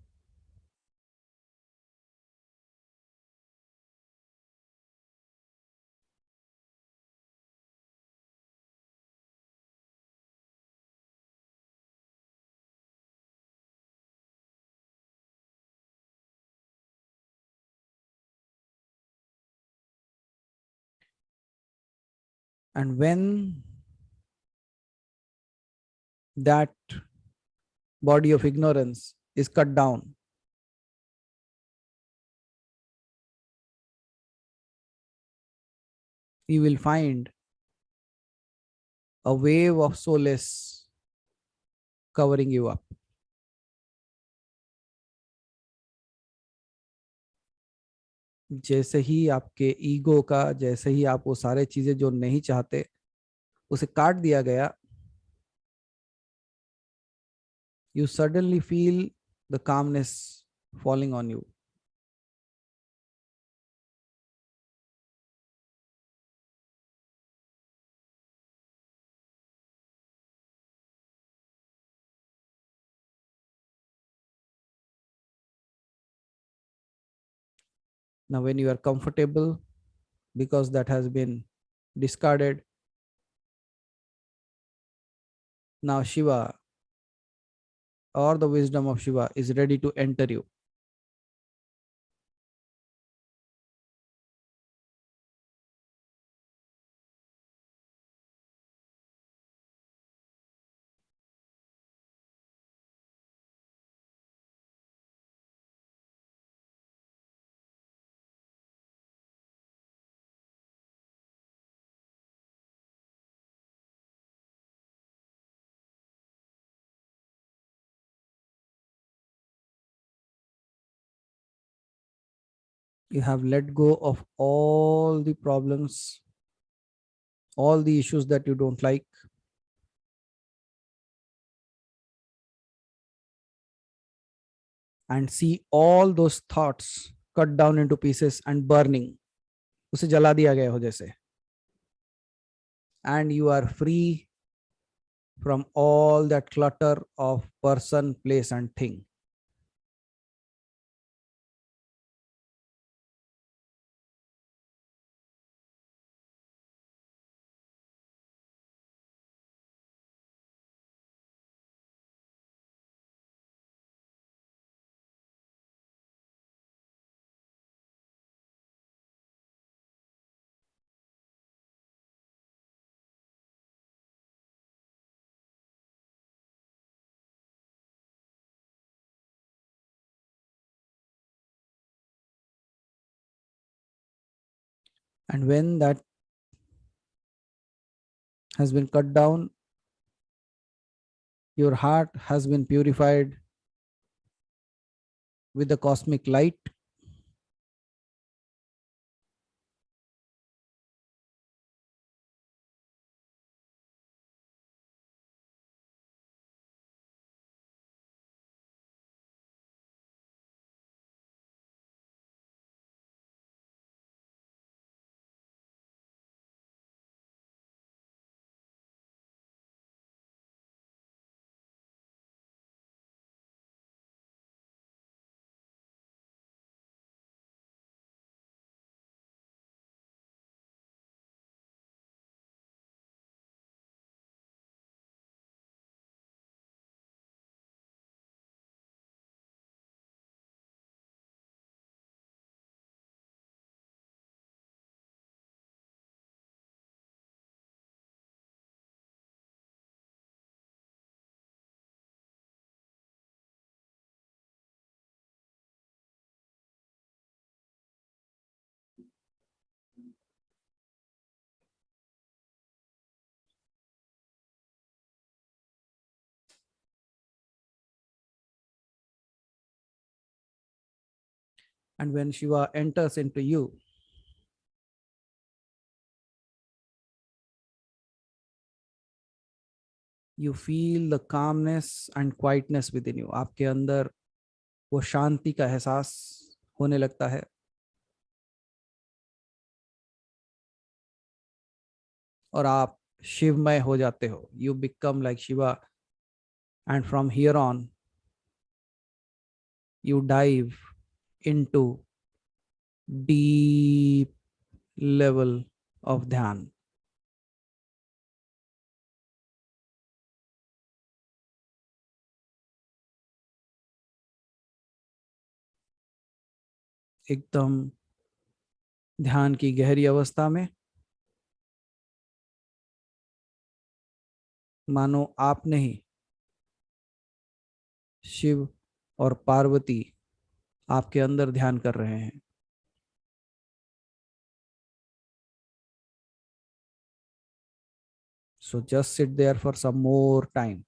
And when that body of ignorance is cut down, you will find a wave of solace covering you up. जैसे ही आपके ego का, जैसे ही आप वो सारे चीजें जो नहीं चाहते उसे काट दिया गया, you suddenly feel the calmness falling on you. Now, when you are comfortable, because that has been discarded, now Shiva, or the wisdom of Shiva, is ready to enter you. You have let go of all the problems, all the issues that you don't like, and see all those thoughts cut down into pieces and burning. उसे जला दिया गया हो जैसे. And you are free from all that clutter of person, place, and thing. And when that has been cut down, your heart has been purified with the cosmic light. And when Shiva enters into you, you feel the calmness and quietness within you. आपके अंदर वो शांति का एहसास होने लगता है. और आप शिवमय हो जाते हो. You become like Shiva, and from here on you dive into deep level of ध्यान. एकदम ध्यान की गहरी अवस्था में मानो आपने ही शिव और पार्वती आपके अंदर ध्यान कर रहे हैं. So just sit there for some more time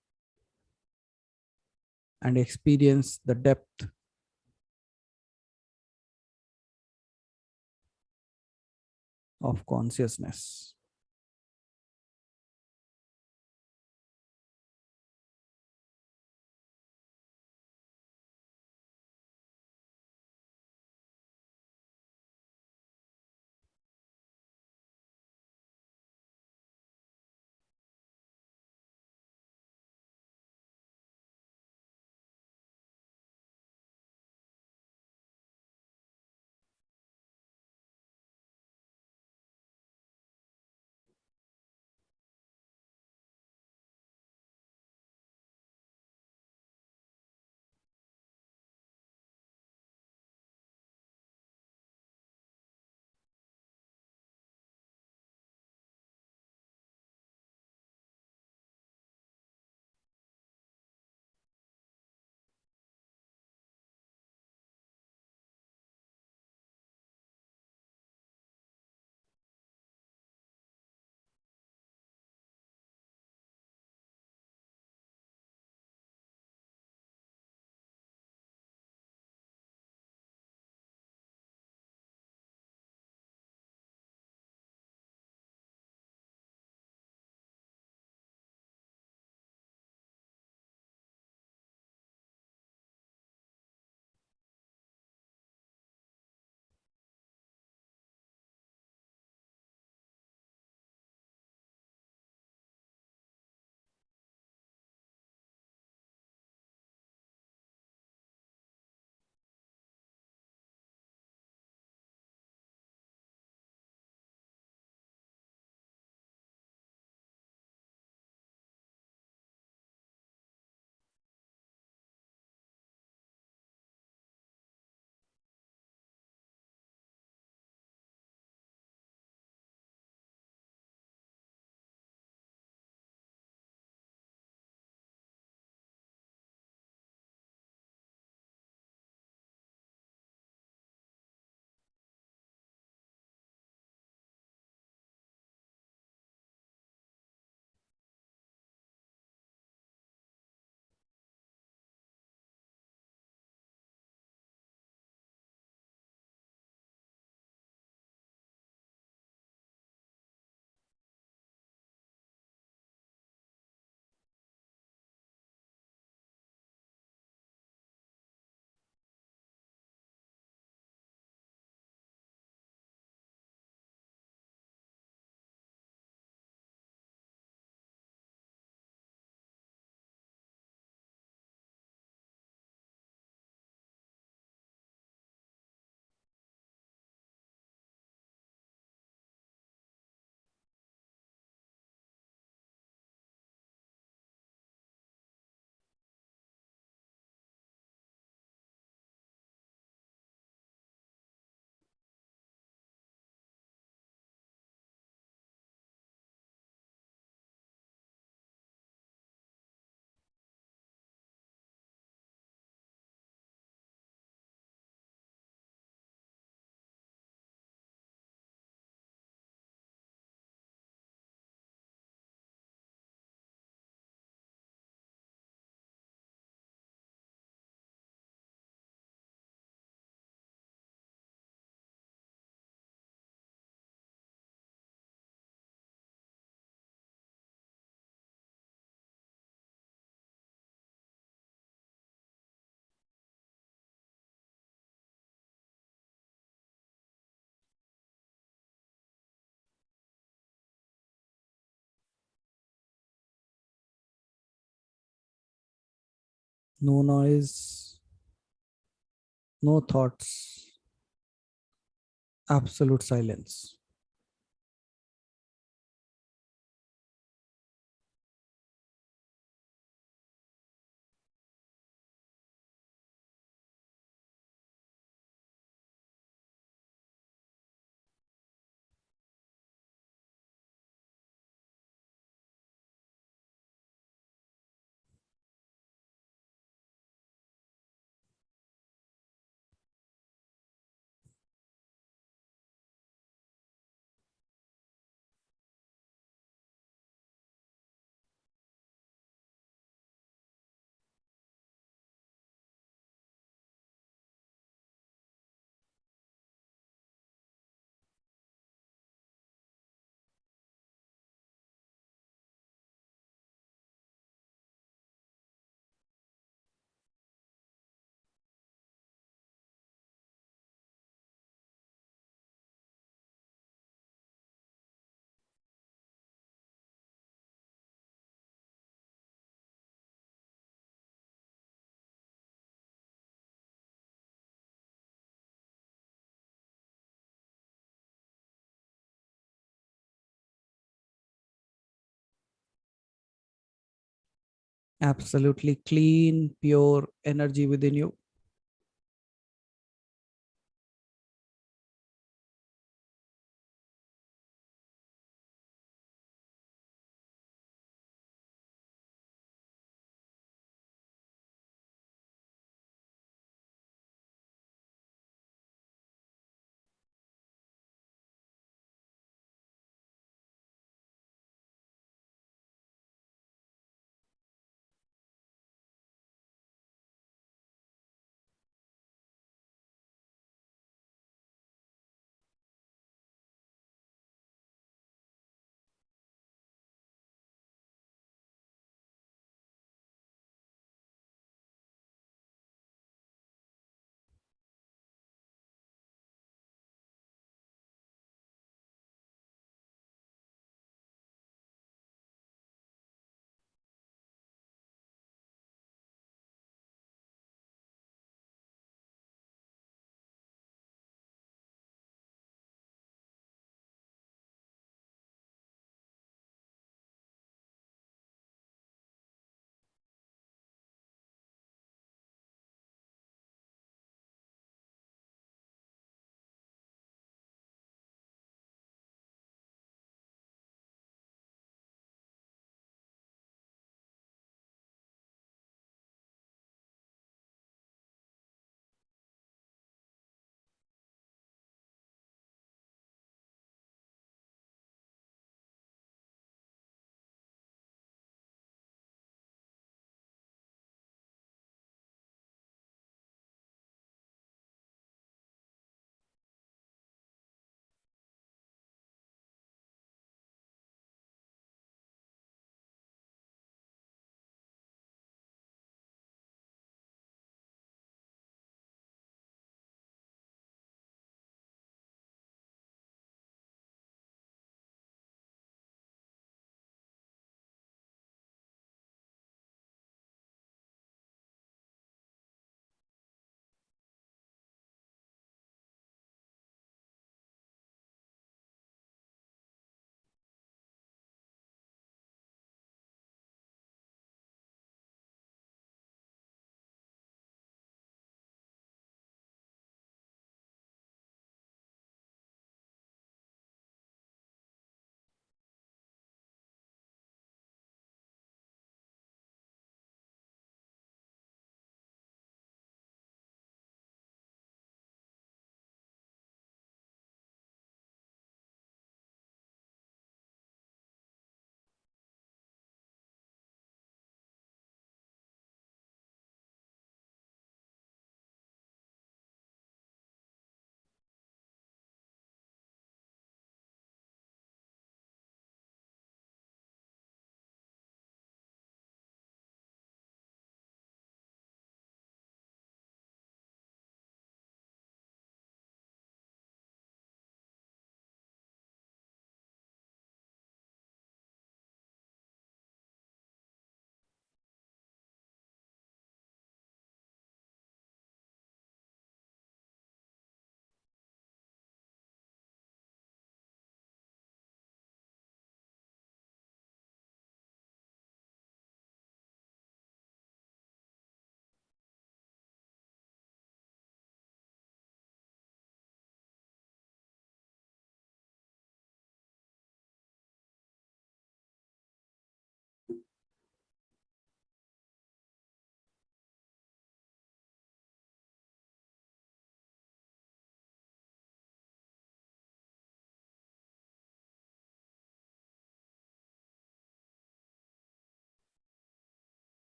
and experience the depth of consciousness. No noise, no thoughts, absolute silence. Absolutely clean, pure energy within you.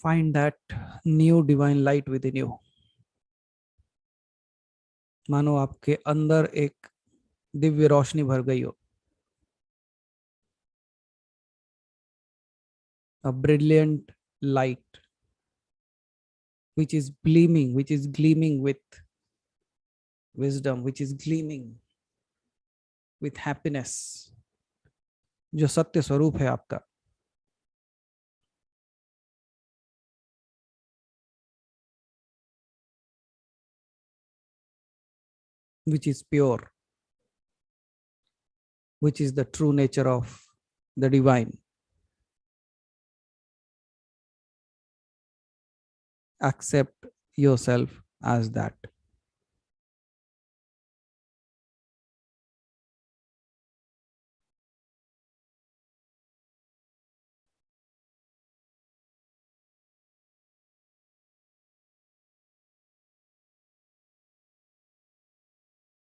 Find that new divine light within you. मानो आपके अंदर एक दिव्य रोशनी भर गई हो. A brilliant light which is gleaming with wisdom, which is gleaming with happiness, जो सत्य स्वरूप है आपका. Which is pure, which is the true nature of the divine. Accept yourself as that.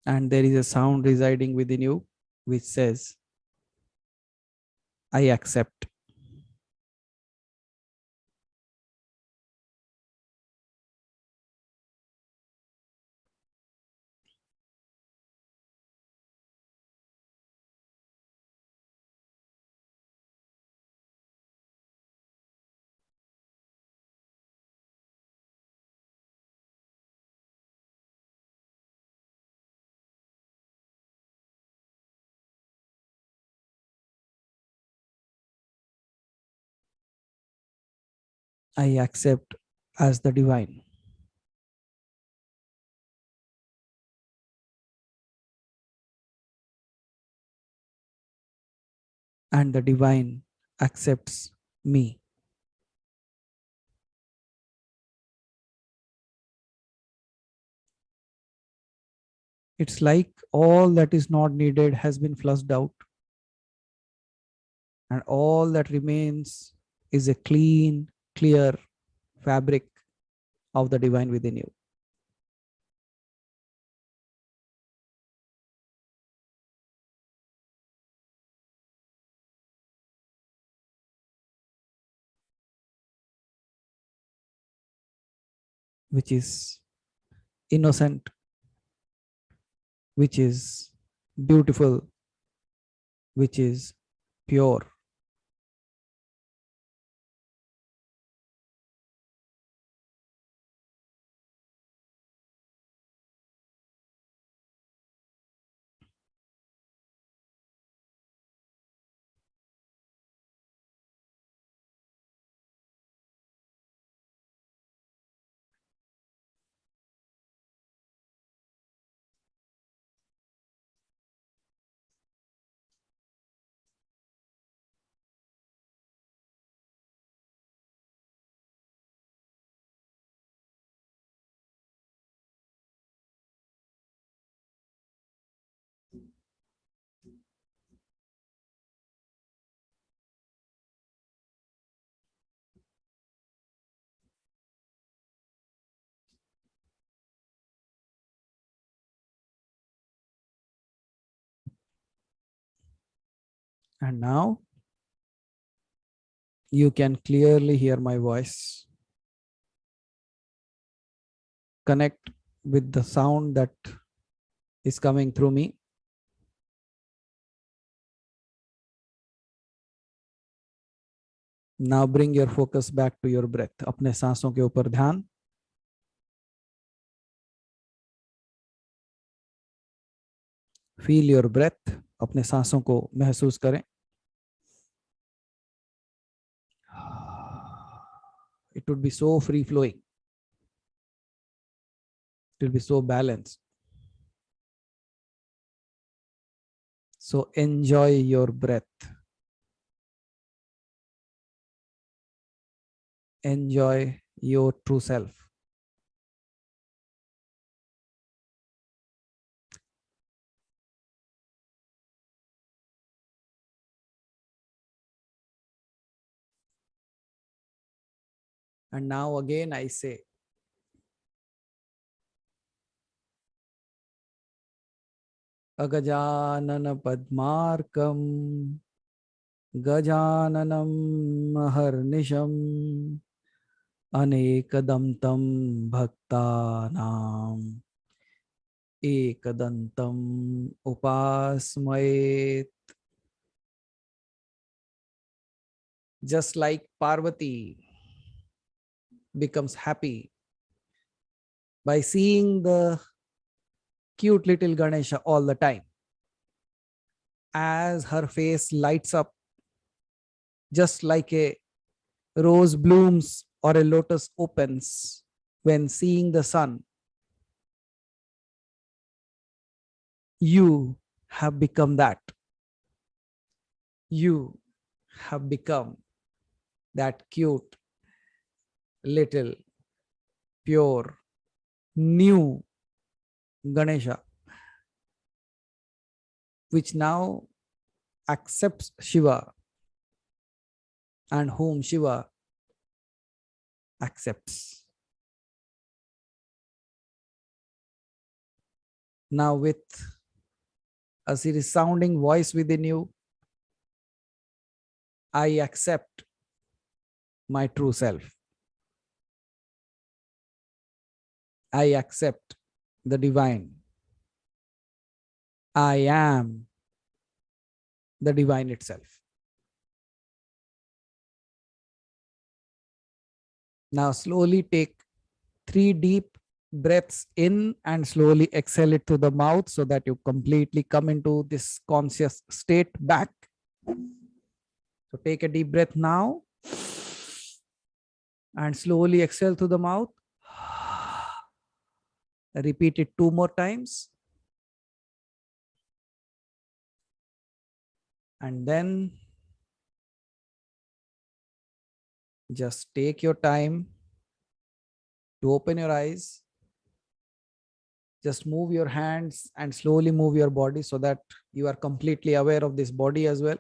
And there is a sound residing within you which says, I accept. I accept as the divine. And the divine accepts me. It's like all that is not needed has been flushed out, and all that remains is a clean, clear fabric of the divine within you. Which is innocent, which is beautiful, which is pure. And now you can clearly hear my voice. Connect with the sound that is coming through me. Now bring your focus back to your breath. अपने सांसों के ऊपर ध्यान. Feel your breath. अपने सांसों को महसूस करें. It would be so free flowing. It will be so balanced. So enjoy your breath. Enjoy your true self. And now again I say, Agajanana Padmarkam Gajananam Maharnisham अनेकदन्तं भक्तानां एकदन्तम् उपास्महे. Just like Parvati becomes happy by seeing the cute little Ganesha all the time, as her face lights up just like a rose blooms or a lotus opens when seeing the sun. You have become that. You have become that cute, little, pure, new Ganesha, which now accepts Shiva and whom Shiva accepts. Now, with a resounding voice within you, I accept my true self. I accept the divine. I am the divine itself. Now, slowly take 3 deep breaths in and slowly exhale it through the mouth so that you completely come into this conscious state back. So, take a deep breath now and slowly exhale through the mouth. Repeat it 2 more times. And then just take your time to open your eyes. Just move your hands and slowly move your body so that you are completely aware of this body as well.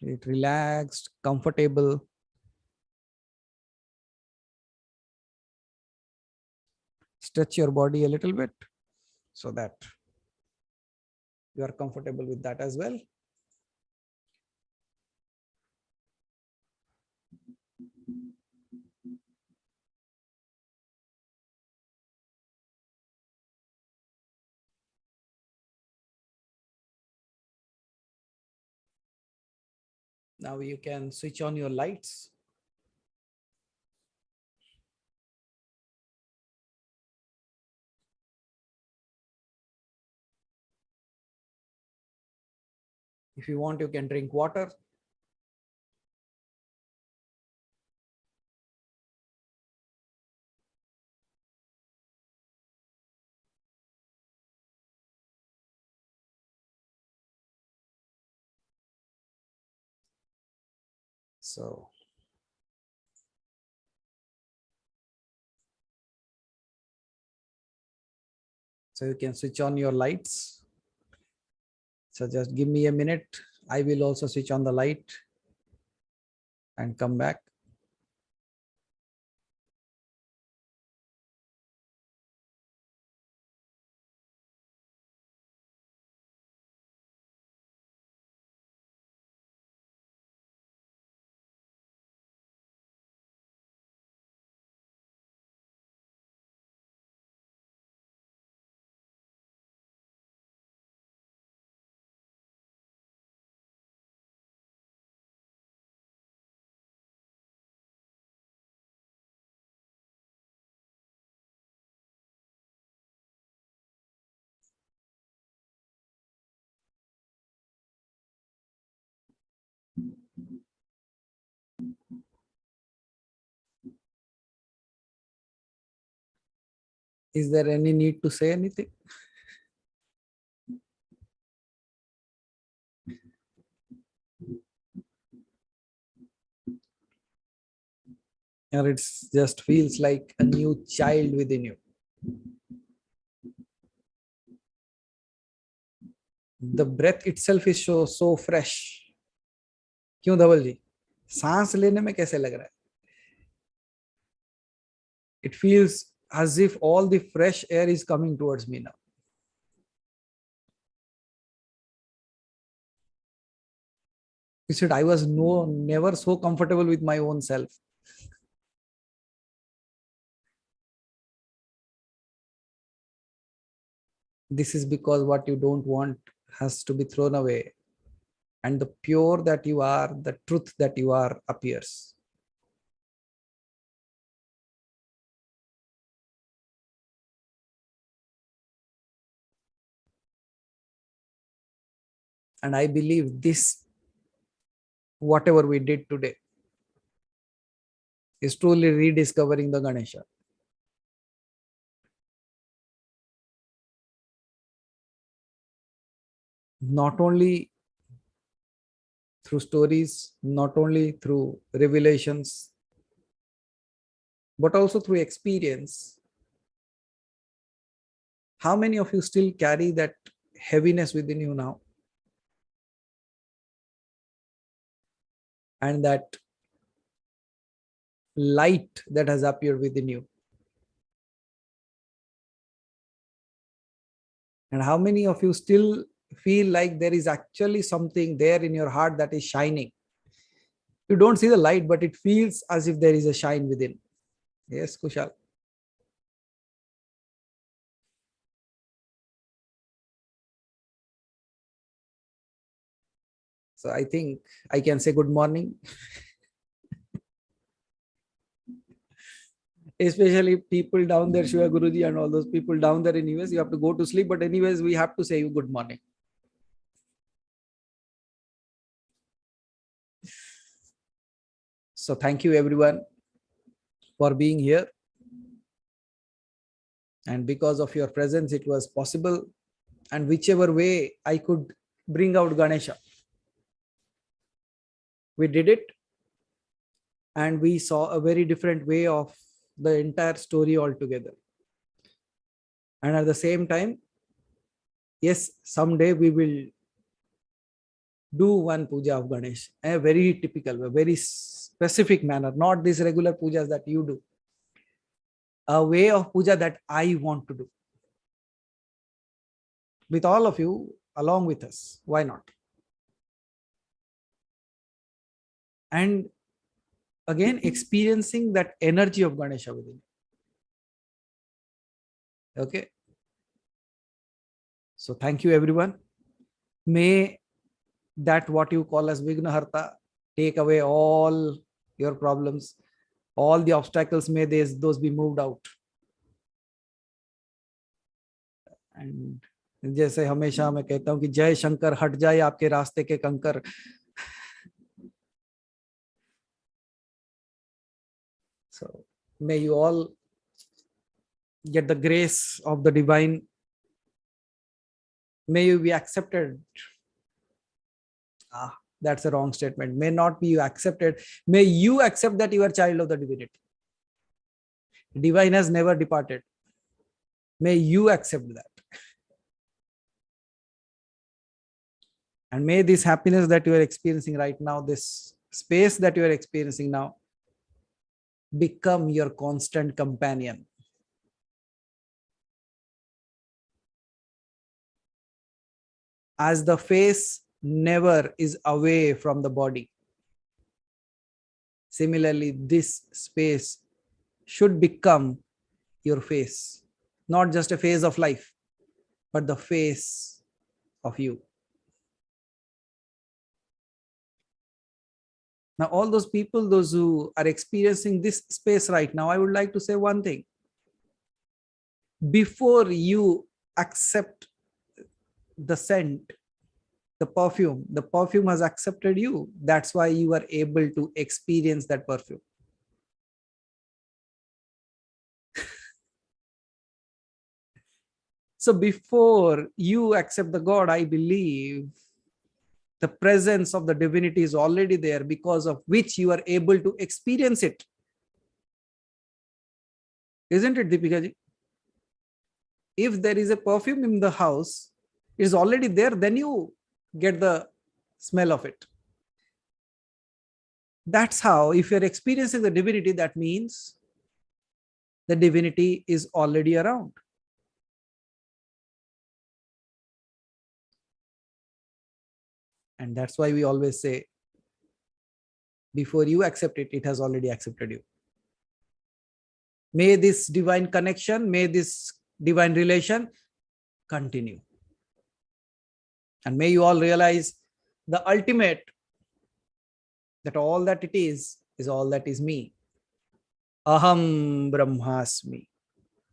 It relaxed, comfortable. Stretch your body a little bit so that you are comfortable with that as well. Now you can switch on your lights. If you want, you can drink water. So you can switch on your lights. So just give me a minute. I will also switch on the light and come back. Is there any need to say anything? Or it just feels like a new child within you? The breath itself is so fresh. क्यों धवल जी? सांस लेने में कैसे लग रहा है? It feels as if all the fresh air is coming towards me now. He said, I was never so comfortable with my own self. This is because what you don't want has to be thrown away. And the pure that you are, the truth that you are appears. And I believe this, whatever we did today, is truly rediscovering the Ganesha. Not only through stories, not only through revelations, but also through experience. How many of you still carry that heaviness within you now? And that light that has appeared within you? And how many of you still feel like there is actually something there in your heart that is shining? You don't see the light, but it feels as if there is a shine within. Yes, Kushal. So I think I can say good morning. Especially people down there, Shiva Guruji and all those people down there in US, you have to go to sleep. But anyways, we have to say you good morning. So thank you everyone for being here. And because of your presence, it was possible. And whichever way I could bring out Ganesha, we did it. And we saw a very different way of the entire story altogether. And at the same time, yes, someday we will do one puja of Ganesh, a very typical, a very specific manner, not these regular pujas that you do. A way of puja that I want to do. With all of you, along with us. Why not? And again, experiencing that energy of Ganesha within. Okay. So thank you everyone. May that what you call as Vignaharta take away all your problems, all the obstacles, may those be moved out. And जैसे हमेशा मैं कहता हूँ कि जय शंकर, हट जाए आपके रास्ते के कंकर. So may you all get the grace of the divine. May you be accepted. That's a wrong statement. May not be you accepted. May you accept that you are child of the divinity. Divine has never departed. May you accept that. And may this happiness that you are experiencing right now, this space that you are experiencing now, become your constant companion. As the face never is away from the body, similarly, this space should become your face. Not just a phase of life, but the face of you. Now, all those people, those who are experiencing this space right now, I would like to say one thing. Before you accept the scent, the perfume has accepted you. That's why you are able to experience that perfume. So before you accept the God, I believe the presence of the divinity is already there, because of which you are able to experience it. Isn't it, Deepika ji? If there is a perfume in the house, it is already there, then you get the smell of it. That's how, if you're experiencing the divinity, that means the divinity is already around. And that's why we always say, Before you accept it, it has already accepted you. May this divine connection, may this divine relation continue. And may you all realize the ultimate, that all that it is all that is me. Aham Brahmasmi.